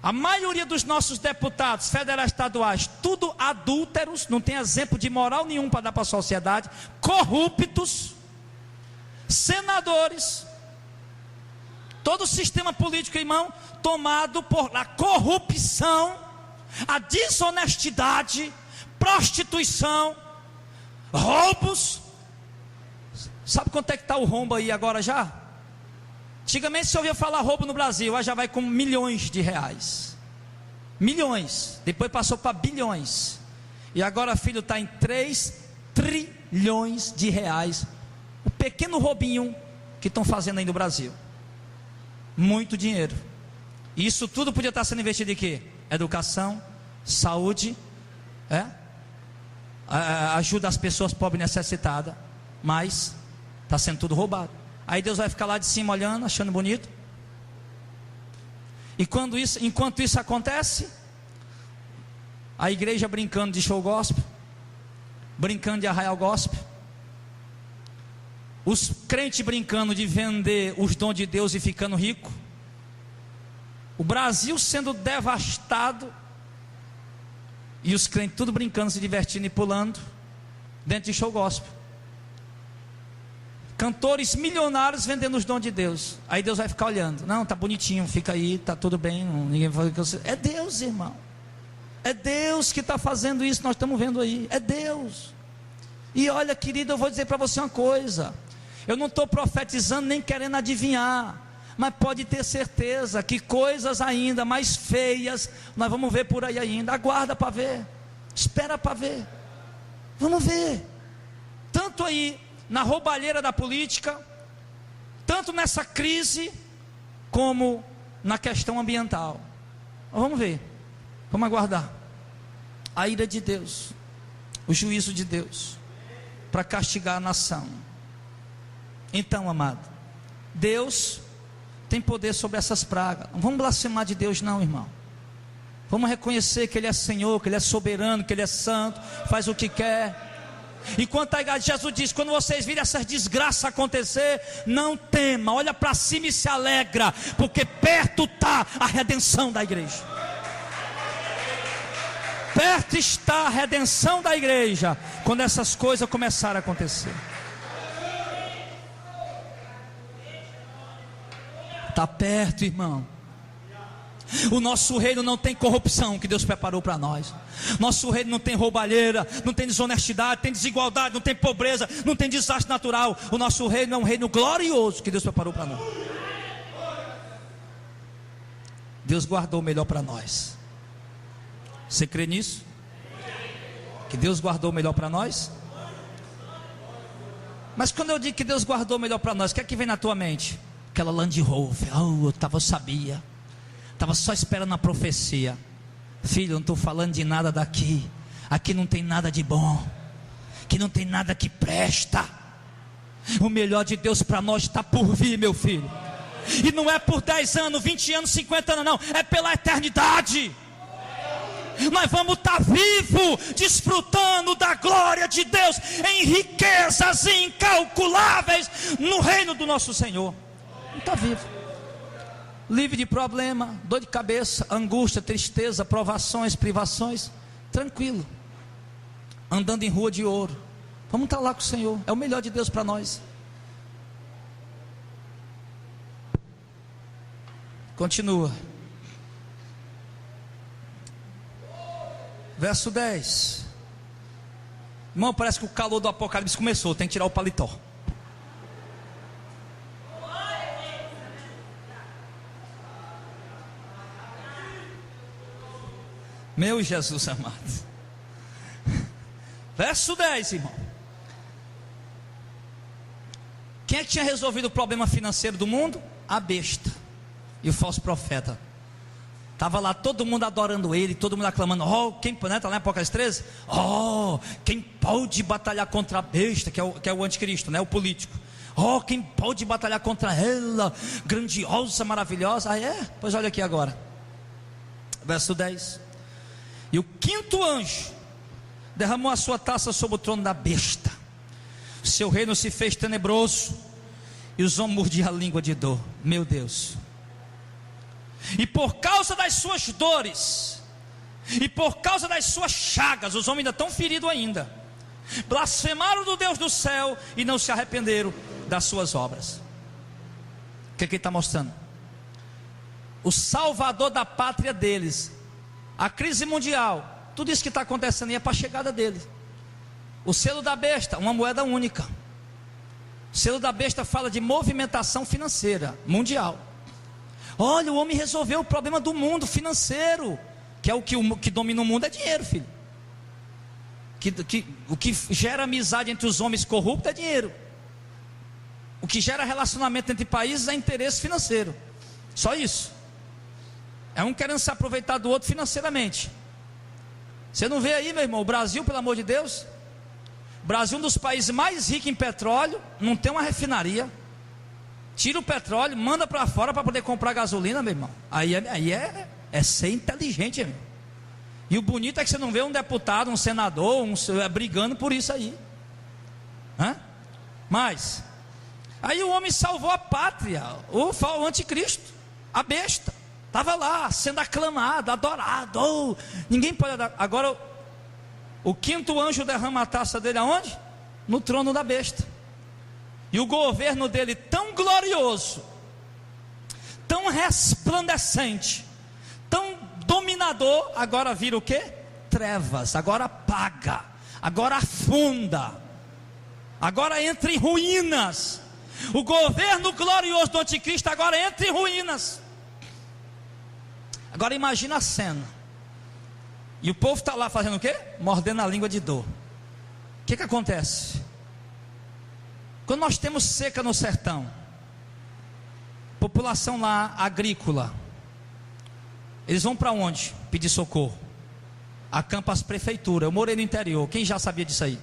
A maioria dos nossos deputados federais estaduais, tudo adúlteros, não tem exemplo de moral nenhum para dar para a sociedade, corruptos, senadores, todo o sistema político, irmão, tomado por a corrupção, a desonestidade, prostituição, roubos. Sabe quanto é que está o rombo aí agora já? Antigamente se ouvia falar roubo no Brasil, já vai com milhões de reais. Milhões, depois passou para bilhões. E agora, filho, está em 3 trilhões de reais. O pequeno roubinho que estão fazendo aí no Brasil. Muito dinheiro. E isso tudo podia estar sendo investido em quê? Educação, saúde, ajuda as pessoas pobres e necessitadas. Mas está sendo tudo roubado. Aí Deus vai ficar lá de cima olhando, achando bonito. E enquanto isso acontece, a igreja brincando de show gospel, brincando de arraial gospel, os crentes brincando de vender os dons de Deus e ficando rico, o Brasil sendo devastado, e os crentes tudo brincando, se divertindo e pulando dentro de show gospel. Cantores milionários vendendo os dons de Deus. Aí Deus vai ficar olhando. Não, tá bonitinho, fica aí, tá tudo bem. Ninguém vai fazer o que você... É Deus, irmão. É Deus que está fazendo isso, nós estamos vendo aí. É Deus. E olha, querido, eu vou dizer para você uma coisa. Eu não estou profetizando nem querendo adivinhar. Mas pode ter certeza que coisas ainda mais feias nós vamos ver por aí ainda. Aguarda para ver. Espera para ver. Vamos ver. Tanto aí na roubalheira da política, tanto nessa crise, como na questão ambiental. Vamos ver. Vamos aguardar a ira de Deus, o juízo de Deus, para castigar a nação. Então, amado, Deus tem poder sobre essas pragas. Não vamos blasfemar de Deus não, irmão. Vamos reconhecer que Ele é Senhor, que Ele é soberano, que Ele é santo, faz o que quer. Enquanto a igreja, Jesus diz, quando vocês virem essas desgraças acontecer, não tema, olha para cima e se alegra, porque perto está a redenção da igreja. Perto está a redenção da igreja, quando essas coisas começarem a acontecer. Está perto, irmão. O nosso reino não tem corrupção que Deus preparou para nós. Nosso reino não tem roubalheira, não tem desonestidade, tem desigualdade, não tem pobreza, não tem desastre natural. O nosso reino é um reino glorioso que Deus preparou para nós. Deus guardou o melhor para nós. Você crê nisso? Que Deus guardou o melhor para nós? Mas quando eu digo que Deus guardou o melhor para nós, o que é que vem na tua mente? Aquela Land Rover, eu sabia. Estava só esperando a profecia. Filho, eu não estou falando de nada daqui. Aqui não tem nada de bom. Aqui não tem nada que presta. O melhor de Deus para nós está por vir, meu filho. E não é por 10 anos, 20 anos, 50 anos não. É pela eternidade. Nós vamos estar vivos, desfrutando da glória de Deus, em riquezas incalculáveis, no reino do nosso Senhor. Não está vivo, livre de problema, dor de cabeça, angústia, tristeza, provações, privações, tranquilo, andando em rua de ouro. Vamos estar lá com o Senhor, é o melhor de Deus para nós. Continua. Verso 10. Irmão, parece que o calor do Apocalipse começou. Tem que tirar o paletó. Meu Jesus amado. Verso 10, irmão. Quem é que tinha resolvido o problema financeiro do mundo? A besta e o falso profeta. Estava lá todo mundo adorando ele, todo mundo aclamando. Quem, né, está lá em Apocalipse 13? Quem pode batalhar contra a besta, que é o anticristo, né, o político. Quem pode batalhar contra ela, grandiosa, maravilhosa. Pois olha aqui agora. Verso 10. E o quinto anjo derramou a sua taça sobre o trono da besta. Seu reino se fez tenebroso, e os homens mordiam a língua de dor. Meu Deus. E por causa das suas dores, e por causa das suas chagas, os homens ainda estão feridos ainda, blasfemaram do Deus do céu e não se arrependeram das suas obras. O que ele está mostrando? O salvador da pátria deles, a crise mundial, tudo isso que está acontecendo aí é para a chegada dele. O selo da besta, uma moeda única. O selo da besta fala de movimentação financeira mundial. Olha, o homem resolveu o problema do mundo financeiro, que é o que domina o mundo é dinheiro, filho. O que gera amizade entre os homens corruptos é dinheiro. O que gera relacionamento entre países é interesse financeiro. Só isso. É um querendo se aproveitar do outro financeiramente. Você não vê aí, meu irmão, o Brasil, pelo amor de Deus. O Brasil é um dos países mais ricos em petróleo, não tem uma refinaria. Tira o petróleo, manda para fora para poder comprar gasolina, meu irmão. Aí é ser inteligente, meu irmão. E o bonito é que você não vê um deputado, um senador, brigando por isso aí. Mas aí o homem salvou a pátria, o anticristo, a besta. Estava lá, sendo aclamado, adorado. Ninguém pode dar. Agora o quinto anjo derrama a taça dele aonde? No trono da besta. e o governo dele tão glorioso, tão resplandecente, tão dominador, agora vira o quê? Trevas, agora apaga, agora afunda, agora entra em ruínas. O governo glorioso do anticristo agora entra em ruínas. Agora imagina a cena, e o povo está lá fazendo o quê? Mordendo a língua de dor. O que acontece? Quando nós temos seca no sertão, população lá agrícola, eles vão para onde? Pedir socorro. Acampa as prefeituras. Eu morei no interior, quem já sabia disso aí?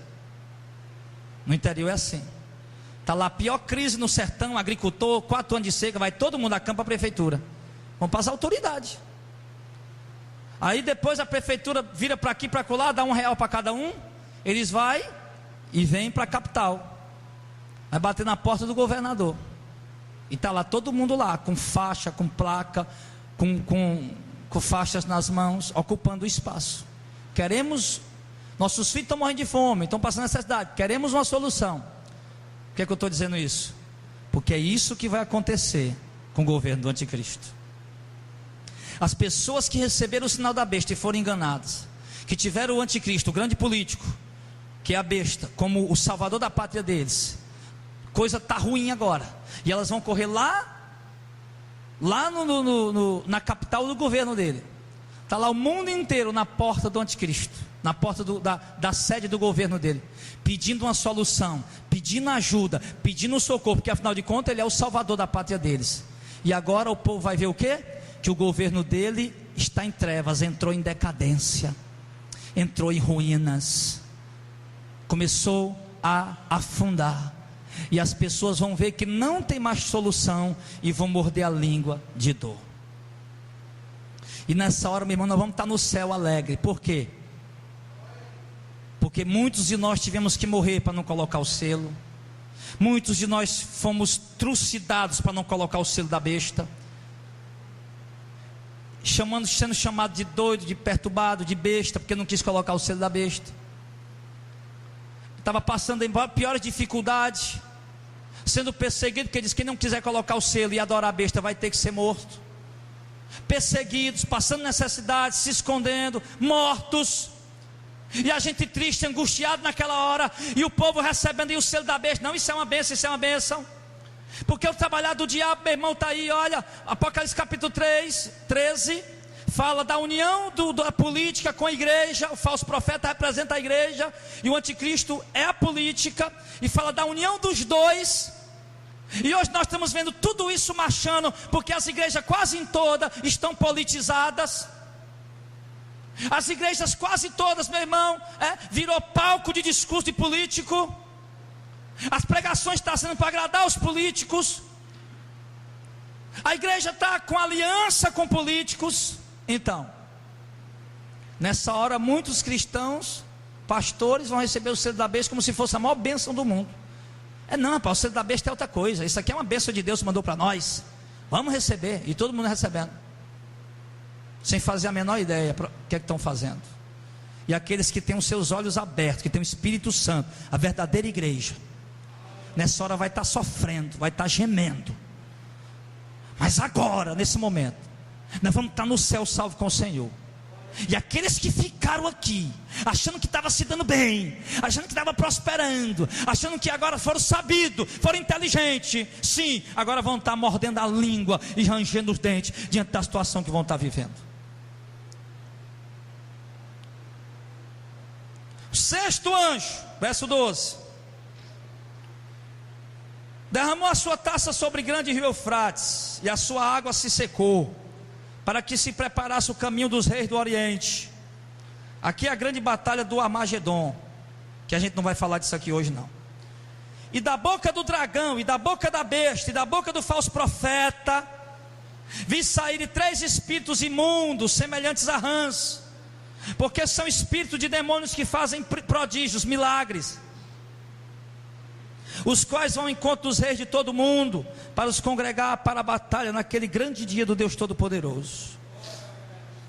No interior é assim. Está lá a pior crise no sertão, agricultor, 4 anos de seca, vai todo mundo acampa a prefeitura. Vão passar autoridade. Aí depois a prefeitura vira para aqui, para colar, dá R$1 para cada um. Eles vão e vêm para a capital. Vai bater na porta do governador. E está lá todo mundo lá, com faixa, com placa, com faixas nas mãos, ocupando o espaço. Queremos, nossos filhos estão morrendo de fome, estão passando necessidade, queremos uma solução. Por que eu estou dizendo isso? Porque é isso que vai acontecer com o governo do anticristo. As pessoas que receberam o sinal da besta e foram enganadas, que tiveram o anticristo, o grande político, que é a besta, como o salvador da pátria deles, coisa está ruim agora, e elas vão correr lá na capital do governo dele. Está lá o mundo inteiro na porta do anticristo, na porta da sede do governo dele, pedindo uma solução, pedindo ajuda, pedindo socorro, porque afinal de contas ele é o salvador da pátria deles. E agora o povo vai ver o quê? Que o governo dele está em trevas, entrou em decadência, entrou em ruínas, começou a afundar, e as pessoas vão ver que não tem mais solução e vão morder a língua de dor. E nessa hora, meu irmão, nós vamos estar no céu alegre. Por quê? Porque muitos de nós tivemos que morrer para não colocar o selo. Muitos de nós fomos trucidados para não colocar o selo da besta, sendo chamado de doido, de perturbado, de besta, porque não quis colocar o selo da besta. Estava passando em piores dificuldades, sendo perseguido, porque diz que quem não quiser colocar o selo e adorar a besta vai ter que ser morto. Perseguidos, passando necessidades, se escondendo, mortos. E a gente triste, angustiado naquela hora, e o povo recebendo aí o selo da besta. Não, isso é uma bênção, isso é uma bênção. Porque o trabalhar do diabo, meu irmão, está aí, olha, Apocalipse capítulo 13, fala da união da política com a igreja. O falso profeta representa a igreja, e o anticristo é a política, e fala da união dos dois. E hoje nós estamos vendo tudo isso marchando, porque as igrejas quase todas estão politizadas. As igrejas quase todas, meu irmão, virou palco de discurso de político. As pregações estão sendo para agradar os políticos. A igreja está com aliança com políticos. Então, nessa hora, muitos cristãos, pastores, vão receber o selo da besta como se fosse a maior bênção do mundo. Não, rapaz, o selo da besta é outra coisa. Isso aqui é uma bênção de Deus que mandou para nós. Vamos receber. E todo mundo recebendo, sem fazer a menor ideia do que é que estão fazendo. E aqueles que têm os seus olhos abertos, que têm o Espírito Santo, a verdadeira igreja, nessa hora vai estar sofrendo, vai estar gemendo. Mas agora, nesse momento, nós vamos estar no céu salvo com o Senhor. E aqueles que ficaram aqui, achando que estava se dando bem, achando que estava prosperando, achando que agora foram sabidos, foram inteligentes, sim, agora vão estar mordendo a língua e rangendo os dentes diante da situação que vão estar vivendo. O 6º anjo, verso 12: derramou a sua taça sobre grande rio Eufrates, e a sua água se secou, para que se preparasse o caminho dos reis do Oriente. Aqui é a grande batalha do Armagedon, que a gente não vai falar disso aqui hoje não. E da boca do dragão, e da boca da besta, e da boca do falso profeta, vi sair 3 espíritos imundos, semelhantes a rãs, porque são espíritos de demônios que fazem prodígios, milagres, os quais vão ao encontro dos reis de todo o mundo, para os congregar para a batalha naquele grande dia do Deus Todo-Poderoso.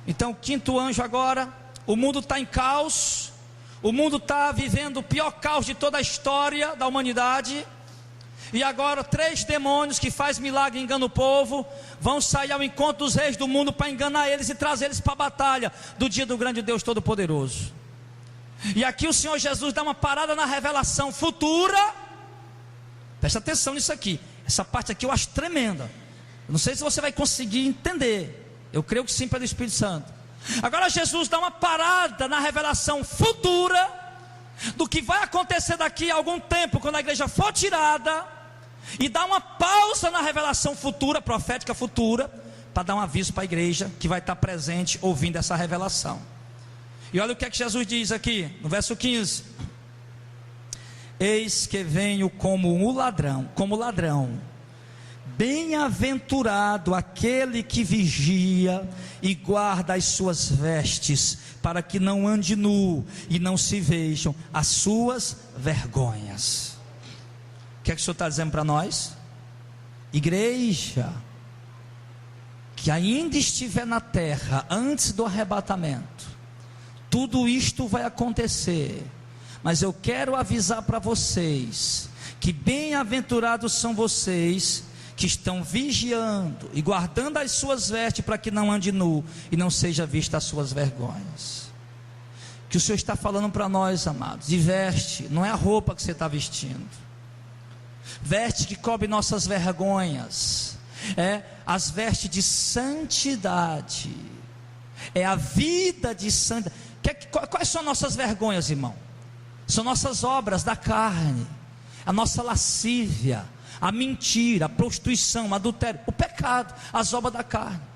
Então, o 5º anjo agora, o mundo está em caos, o mundo está vivendo o pior caos de toda a história da humanidade, E agora 3 demônios que faz milagre e enganam o povo vão sair ao encontro dos reis do mundo para enganar eles e trazer eles para a batalha do dia do grande Deus Todo-Poderoso. E aqui o Senhor Jesus dá uma parada na revelação futura. Presta atenção nisso aqui. Essa parte aqui eu acho tremenda. Eu não sei se você vai conseguir entender. Eu creio que sim, pelo Espírito Santo. Agora Jesus dá uma parada na revelação futura do que vai acontecer daqui a algum tempo, quando a igreja for tirada, e dá uma pausa na revelação futura, profética futura, para dar um aviso para a igreja que vai estar presente ouvindo essa revelação. E olha o que é que Jesus diz aqui no verso 15: eis que venho como ladrão, bem-aventurado aquele que vigia e guarda as suas vestes, para que não ande nu e não se vejam as suas vergonhas. O que é que o Senhor está dizendo para nós? Igreja que ainda estiver na terra antes do arrebatamento, tudo isto vai acontecer, mas eu quero avisar para vocês que bem-aventurados são vocês que estão vigiando e guardando as suas vestes, para que não ande nu e não seja vista as suas vergonhas. Que o Senhor está falando para nós, amados, de veste, não é a roupa que você está vestindo, veste que cobre nossas vergonhas, é as vestes de santidade, é a vida de santidade. Quais são nossas vergonhas, irmão? São nossas obras da carne, a nossa lascívia, a mentira, a prostituição, o adultério, o pecado, as obras da carne.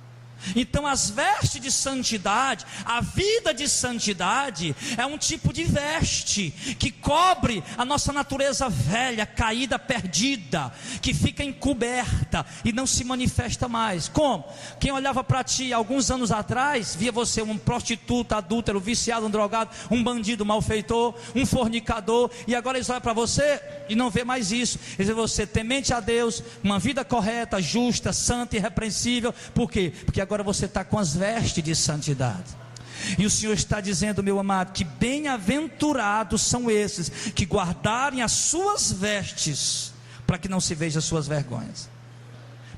Então as vestes de santidade, a vida de santidade é um tipo de veste que cobre a nossa natureza velha, caída, perdida, que fica encoberta e não se manifesta mais. Como? Quem olhava para ti alguns anos atrás, via você um prostituta, adúltero, viciado, um drogado, um bandido, um malfeitor, um fornicador, e agora eles olham para você e não vê mais isso. Eles veem você temente a Deus, uma vida correta, justa, santa e irrepreensível. Por quê? Porque agora você está com as vestes de santidade. E o Senhor está dizendo, meu amado, que bem-aventurados são esses que guardarem as suas vestes, para que não se vejam as suas vergonhas,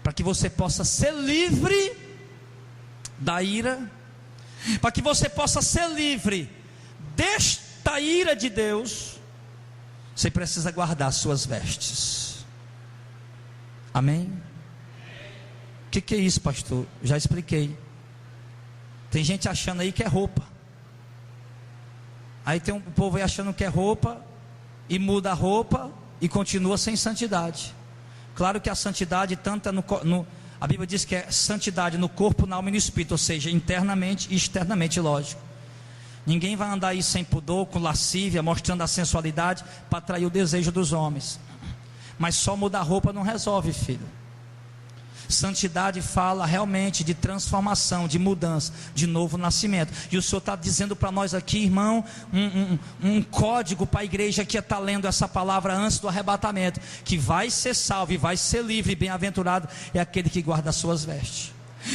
para que você possa ser livre da ira, para que você possa ser livre desta ira de Deus. Você precisa guardar as suas vestes. Amém? O que é isso, pastor? Já expliquei. Tem gente achando aí que é roupa. Aí tem um povo aí achando que é roupa, e muda a roupa e continua sem santidade. Claro que a santidade tanto é a Bíblia diz que é santidade no corpo, na alma e no espírito, ou seja, internamente e externamente, lógico. Ninguém vai andar aí sem pudor, com lascívia, mostrando a sensualidade para atrair o desejo dos homens. Mas só mudar a roupa não resolve, filho. Santidade fala realmente de transformação, de mudança, de novo nascimento. E o Senhor está dizendo para nós aqui, irmão, um código para a igreja que está lendo essa palavra antes do arrebatamento, que vai ser salvo e vai ser livre, e bem-aventurado é aquele que guarda as suas vestes.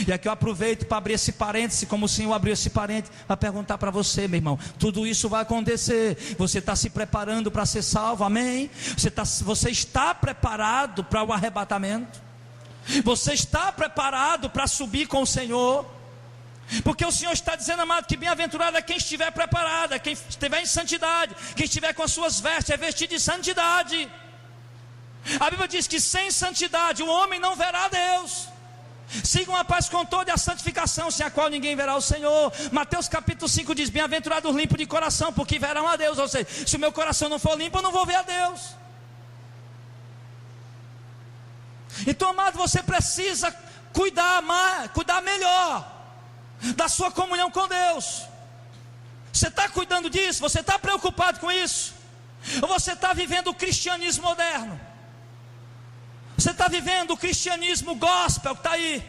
E aqui eu aproveito para abrir esse parêntese, como o Senhor abriu esse parêntese, para perguntar para você, meu irmão, tudo isso vai acontecer, você está se preparando para ser salvo, amém? Você está preparado para o arrebatamento? Você está preparado para subir com o Senhor? Porque o Senhor está dizendo, amado, que bem-aventurado é quem estiver preparado, é quem estiver em santidade, quem estiver com as suas vestes, é vestido de santidade. A Bíblia diz que sem santidade o homem não verá Deus. Sigam a paz com toda a santificação, sem a qual ninguém verá o Senhor. Mateus capítulo 5 diz, bem-aventurados os limpos de coração, porque verão a Deus. Ou seja, se o meu coração não for limpo, eu não vou ver a Deus. Então, amado, você precisa cuidar melhor da sua comunhão com Deus. Você está cuidando disso? Você está preocupado com isso? Ou você está vivendo o cristianismo moderno? Você está vivendo o cristianismo gospel que está aí?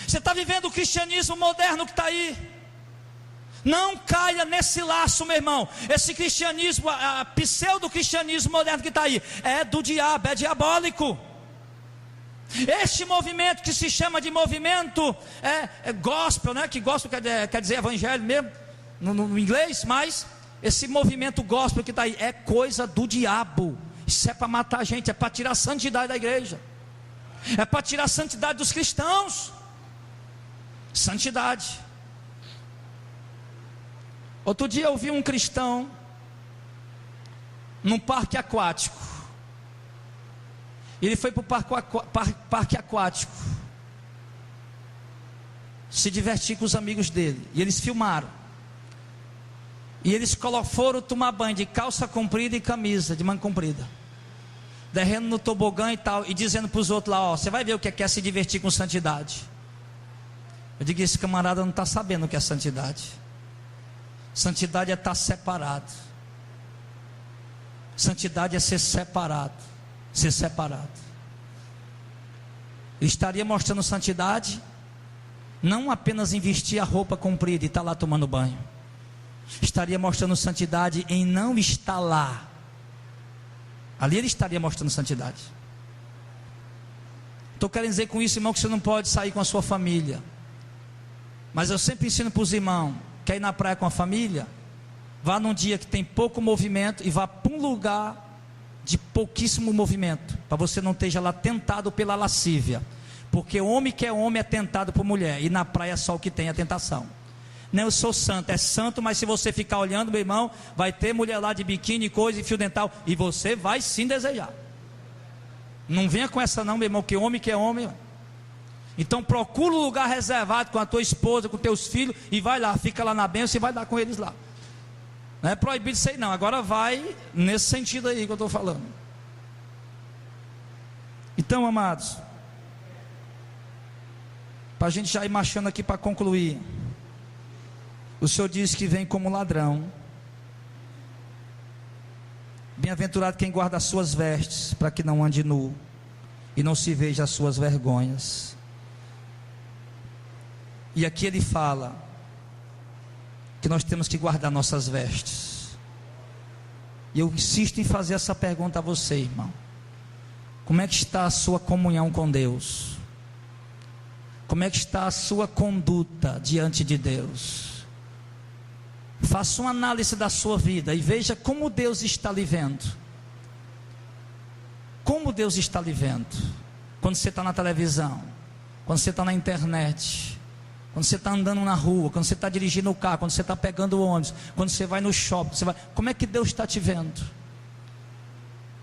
Você está vivendo o cristianismo moderno que está aí? Não caia nesse laço, meu irmão. Esse cristianismo, a pseudo-cristianismo moderno que está aí, é do diabo, é diabólico. Este movimento que se chama de movimento é gospel, né? Que gospel quer dizer evangelho mesmo, no inglês, mas esse movimento gospel que está aí é coisa do diabo. Isso é para matar a gente, é para tirar a santidade da igreja, é para tirar a santidade dos cristãos. Santidade. Outro dia eu vi um cristão num parque aquático. Ele foi para o parque aquático se divertir com os amigos dele, e eles filmaram. E eles foram tomar banho de calça comprida e camisa de manga comprida, derrendo no tobogã e tal, e dizendo para os outros lá: ó, você vai ver o que é se divertir com santidade. Eu digo: esse camarada não está sabendo o que é santidade. Santidade é estar separado. Santidade é ser separado. Ser separado. Ele estaria mostrando santidade não apenas em vestir a roupa comprida e estar lá tomando banho. Estaria mostrando santidade em não estar lá. Ali ele estaria mostrando santidade. Estou querendo dizer com isso, irmão, que você não pode sair com a sua família. Mas eu sempre ensino para os irmãos: quer ir na praia com a família? Vá num dia que tem pouco movimento e vá para um lugar de pouquíssimo movimento, para você não esteja lá tentado pela lascívia. Porque homem que é homem é tentado por mulher, e na praia é só o que tem a tentação. Não, eu sou santo, é santo, mas se você ficar olhando, meu irmão, vai ter mulher lá de biquíni, coisa e fio dental, e você vai sim desejar. Não venha com essa não, meu irmão, que é homem. Então procura um lugar reservado com a tua esposa, com teus filhos, e vai lá, fica lá na bênção e vai dar com eles lá. Não é proibido isso aí não, agora vai nesse sentido aí que eu estou falando. Então, amados, para a gente já ir marchando aqui para concluir, o Senhor diz que vem como ladrão. Bem-aventurado quem guarda as suas vestes, para que não ande nu e não se veja as suas vergonhas. E aqui ele fala que nós temos que guardar nossas vestes. E eu insisto em fazer essa pergunta a você, irmão: como é que está a sua comunhão com Deus? Como é que está a sua conduta diante de Deus? Faça uma análise da sua vida e veja como Deus está lhe vendo. Como Deus está lhe vendo? Quando você está na televisão, quando você está na internet, quando você está andando na rua, quando você está dirigindo o carro, quando você está pegando o ônibus, quando você vai no shopping, como é que Deus está te vendo?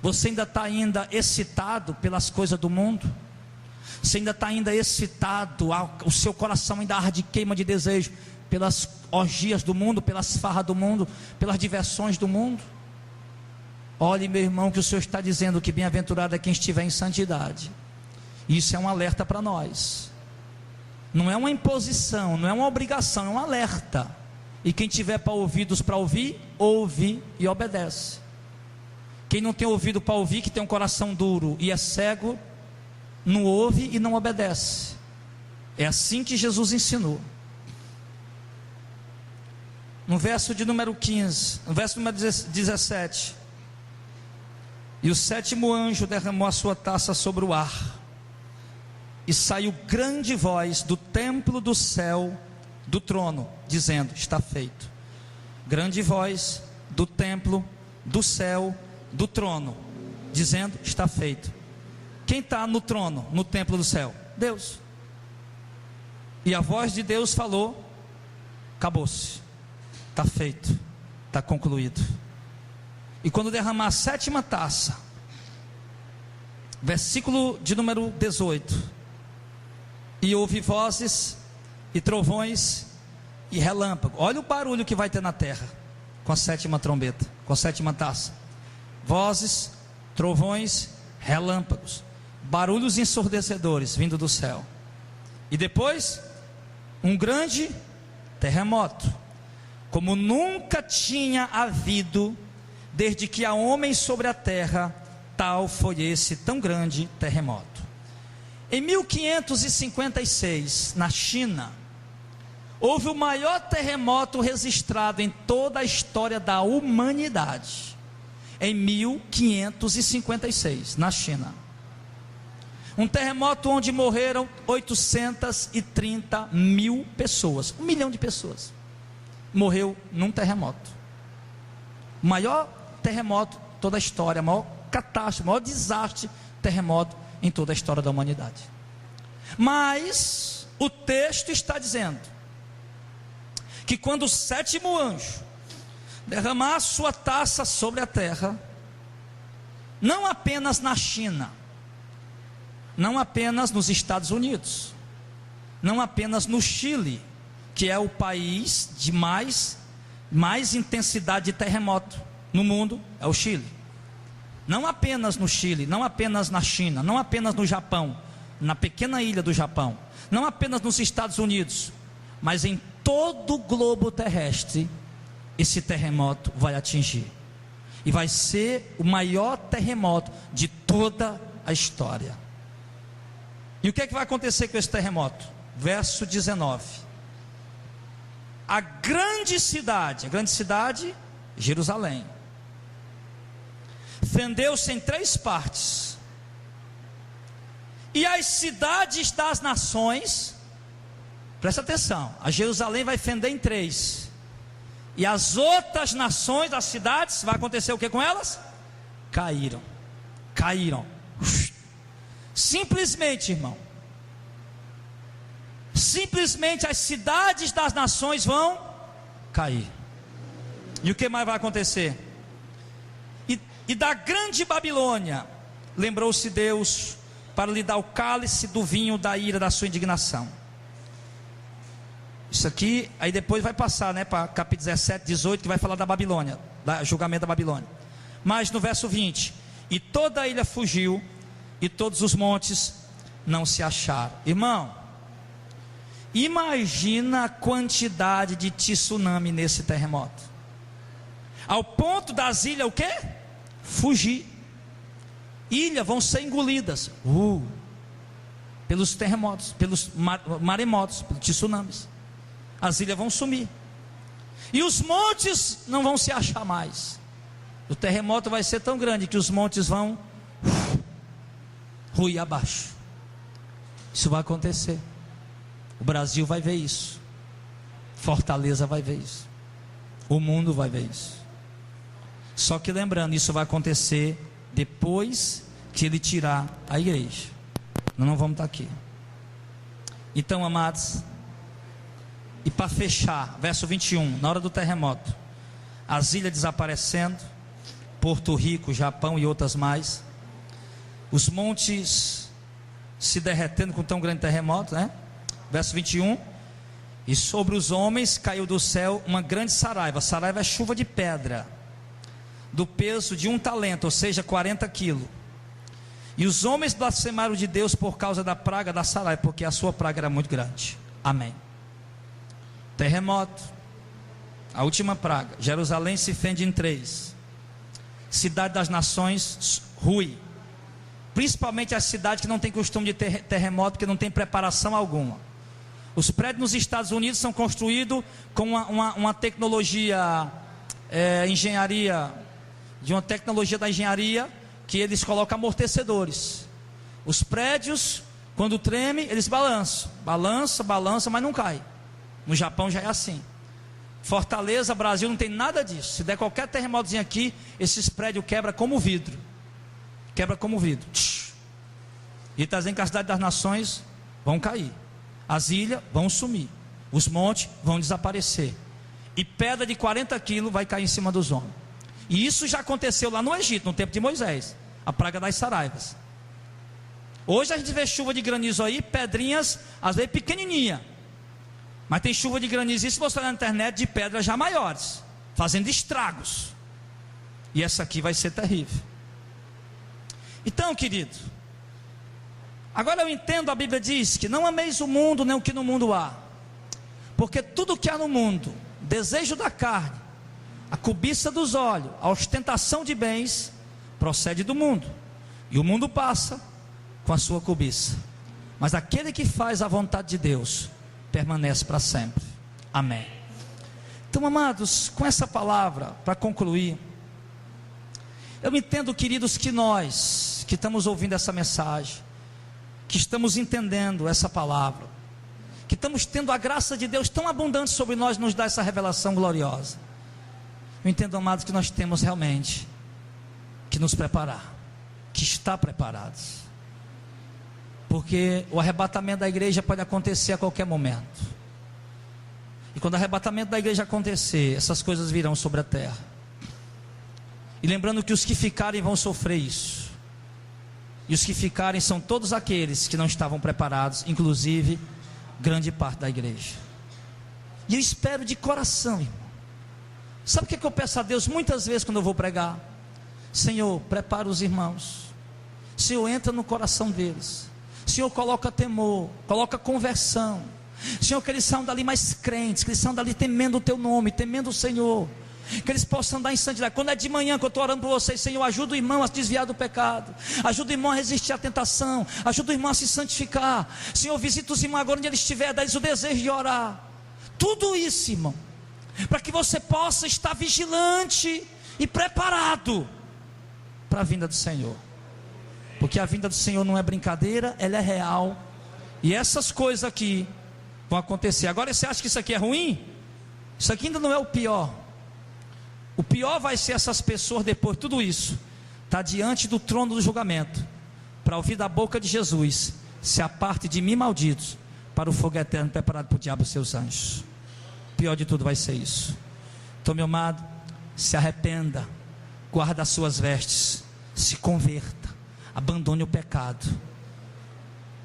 Você ainda está excitado pelas coisas do mundo? Você ainda está excitado, o seu coração ainda arde, queima de desejo pelas orgias do mundo, pelas farras do mundo, pelas diversões do mundo? Olhe, meu irmão, que o Senhor está dizendo que bem-aventurado é quem estiver em santidade. Isso é um alerta para nós. Não é uma imposição, não é uma obrigação, é um alerta. E quem tiver para ouvidos para ouvir, ouve e obedece. Quem não tem ouvido para ouvir, que tem um coração duro e é cego, não ouve e não obedece. É assim que Jesus ensinou. No verso de número 15, no verso número 17: e o sétimo anjo derramou a sua taça sobre o ar, e saiu grande voz do templo do céu, do trono, dizendo: está feito. Grande voz do templo, do céu, do trono, dizendo: está feito. Quem está no trono, no templo do céu? Deus. E a voz de Deus falou: acabou-se, está feito, está concluído. E quando derramar a sétima taça, versículo de número 18: e houve vozes e trovões e relâmpago. Olha o barulho que vai ter na terra com a sétima trombeta, com a sétima taça. Vozes, trovões, relâmpagos, barulhos ensurdecedores vindo do céu. E depois um grande terremoto, como nunca tinha havido desde que há homens sobre a terra, tal foi esse tão grande terremoto. Em 1556, na China, houve o maior terremoto registrado em toda a história da humanidade. Em 1556, na China. Um terremoto onde morreram 830 mil pessoas. 1 milhão de pessoas morreu num terremoto. O maior terremoto de toda a história, a maior catástrofe, o maior desastre, terremoto em toda a história da humanidade. Mas o texto está dizendo que quando o sétimo anjo derramar a sua taça sobre a terra, não apenas na China, não apenas nos Estados Unidos, não apenas no Chile, que é o país de mais intensidade de terremoto no mundo, é o Chile. Não apenas no Chile, não apenas na China, não apenas no Japão, na pequena ilha do Japão, não apenas nos Estados Unidos, mas em todo o globo terrestre, esse terremoto vai atingir. E vai ser o maior terremoto de toda a história. E o que é que vai acontecer com esse terremoto? Verso 19. A grande cidade, Jerusalém, fendeu-se em 3 partes. E as cidades das nações, presta atenção, a Jerusalém vai fender em 3. E as outras nações, as cidades, vai acontecer o que com elas? Caíram. Simplesmente, irmão. Simplesmente as cidades das nações vão cair. E o que mais vai acontecer? E da grande Babilônia lembrou-se Deus para lhe dar o cálice do vinho da ira da sua indignação. Isso aqui, aí depois vai passar, para capítulo 17, 18, que vai falar da Babilônia, do julgamento da Babilônia. Mas no verso 20, e toda a ilha fugiu, e todos os montes não se acharam. Irmão, imagina a quantidade de tsunami nesse terremoto, ao ponto das ilhas o quê? Fugir. Ilhas vão ser engolidas pelos terremotos, pelos maremotos, pelos tsunamis. As ilhas vão sumir, e os montes não vão se achar mais. O terremoto vai ser tão grande que os montes vão ruir abaixo. Isso vai acontecer. O Brasil vai ver isso, Fortaleza vai ver isso, o mundo vai ver isso. Só que lembrando, isso vai acontecer depois que ele tirar a igreja. Nós não vamos estar aqui. Então, amados, e para fechar, verso 21, na hora do terremoto, as ilhas desaparecendo, Porto Rico, Japão e outras mais, os montes se derretendo com tão grande terremoto, Verso 21, e sobre os homens caiu do céu uma grande saraiva. Saraiva é chuva de pedra, do peso de 1 talento, ou seja, 40 quilos. E os homens blasfemaram de Deus por causa da praga da saraiva, porque a sua praga era muito grande. Amém. Terremoto, a última praga. Jerusalém se fende em 3. Cidade das nações rui, principalmente as cidades que não têm costume de ter terremoto, porque não tem preparação alguma. Os prédios nos Estados Unidos são construídos com uma tecnologia, engenharia, de uma tecnologia da engenharia, que eles colocam amortecedores. Os prédios, quando treme, eles balançam, mas não cai. No Japão já é assim. Fortaleza, Brasil, não tem nada disso. Se der qualquer terremotozinho aqui, esses prédios quebram como vidro. E está dizendo que as cidades das nações vão cair, as ilhas vão sumir, os montes vão desaparecer, e pedra de 40 quilos vai cair em cima dos homens. E isso já aconteceu lá no Egito, no tempo de Moisés, a praga das saraivas. Hoje a gente vê chuva de granizo aí, pedrinhas, às vezes pequenininha, mas tem chuva de granizo, se você olhar na internet, de pedras já maiores, fazendo estragos. E essa aqui vai ser terrível. Então, querido, agora eu entendo, a Bíblia diz que não ameis o mundo, nem o que no mundo há, porque tudo que há no mundo, desejo da carne, a cobiça dos olhos, a ostentação de bens, procede do mundo, e o mundo passa com a sua cobiça, mas aquele que faz a vontade de Deus, permanece para sempre. Amém. Então, amados, com essa palavra, para concluir, eu entendo, queridos, que nós, que estamos ouvindo essa mensagem, que estamos entendendo essa palavra, que estamos tendo a graça de Deus tão abundante sobre nós, nos dá essa revelação gloriosa. Eu entendo, amados, que nós temos realmente que nos preparar. que está preparado. Porque o arrebatamento da igreja pode acontecer a qualquer momento. E quando o arrebatamento da igreja acontecer, essas coisas virão sobre a terra. E lembrando que os que ficarem vão sofrer isso. E os que ficarem são todos aqueles que não estavam preparados, inclusive grande parte da igreja. E eu espero de coração, irmão. Sabe o que eu peço a Deus muitas vezes quando eu vou pregar? Senhor, prepara os irmãos. Senhor, entra no coração deles. Senhor, coloca temor, coloca conversão. Senhor, que eles saiam dali mais crentes, que eles saiam dali temendo o Teu nome, temendo o Senhor. Que eles possam andar em santidade. Quando é de manhã que eu estou orando por vocês, Senhor, ajuda o irmão a se desviar do pecado, ajuda o irmão a resistir à tentação, ajuda o irmão a se santificar. Senhor, visita os irmãos agora onde eles estiverem, dá-lhes o desejo de orar. Tudo isso, irmão, para que você possa estar vigilante e preparado para a vinda do Senhor. Porque a vinda do Senhor não é brincadeira, ela é real. E essas coisas aqui vão acontecer. Agora você acha que isso aqui é ruim? Isso aqui ainda não é o pior. O pior vai ser essas pessoas depois de tudo isso estar diante do trono do julgamento, para ouvir da boca de Jesus: se aparte de mim, malditos, para o fogo eterno preparado para o diabo e seus anjos. O pior de tudo vai ser isso. Então, meu amado, se arrependa, guarda as suas vestes, se converta, abandone o pecado,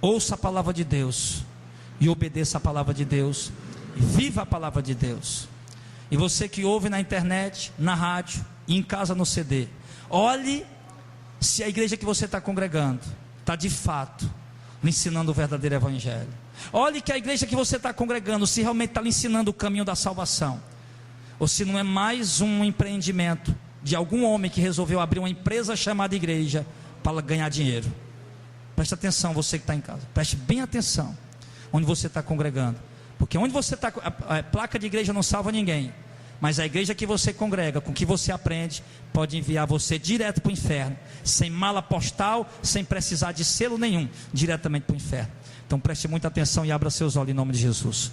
ouça a palavra de Deus e obedeça a palavra de Deus, e viva a palavra de Deus. E você que ouve na internet, na rádio e em casa no CD, olhe se a igreja que você está congregando está de fato lhe ensinando o verdadeiro evangelho. Olhe que a igreja que você está congregando, se realmente está lhe ensinando o caminho da salvação, ou se não é mais um empreendimento de algum homem que resolveu abrir uma empresa chamada igreja para ganhar dinheiro. Preste atenção, você que está em casa, preste bem atenção onde você está congregando. Porque onde você está, a placa de igreja não salva ninguém, mas a igreja que você congrega, com que você aprende, pode enviar você direto para o inferno, sem mala postal, sem precisar de selo nenhum, diretamente para o inferno. Então preste muita atenção e abra seus olhos em nome de Jesus.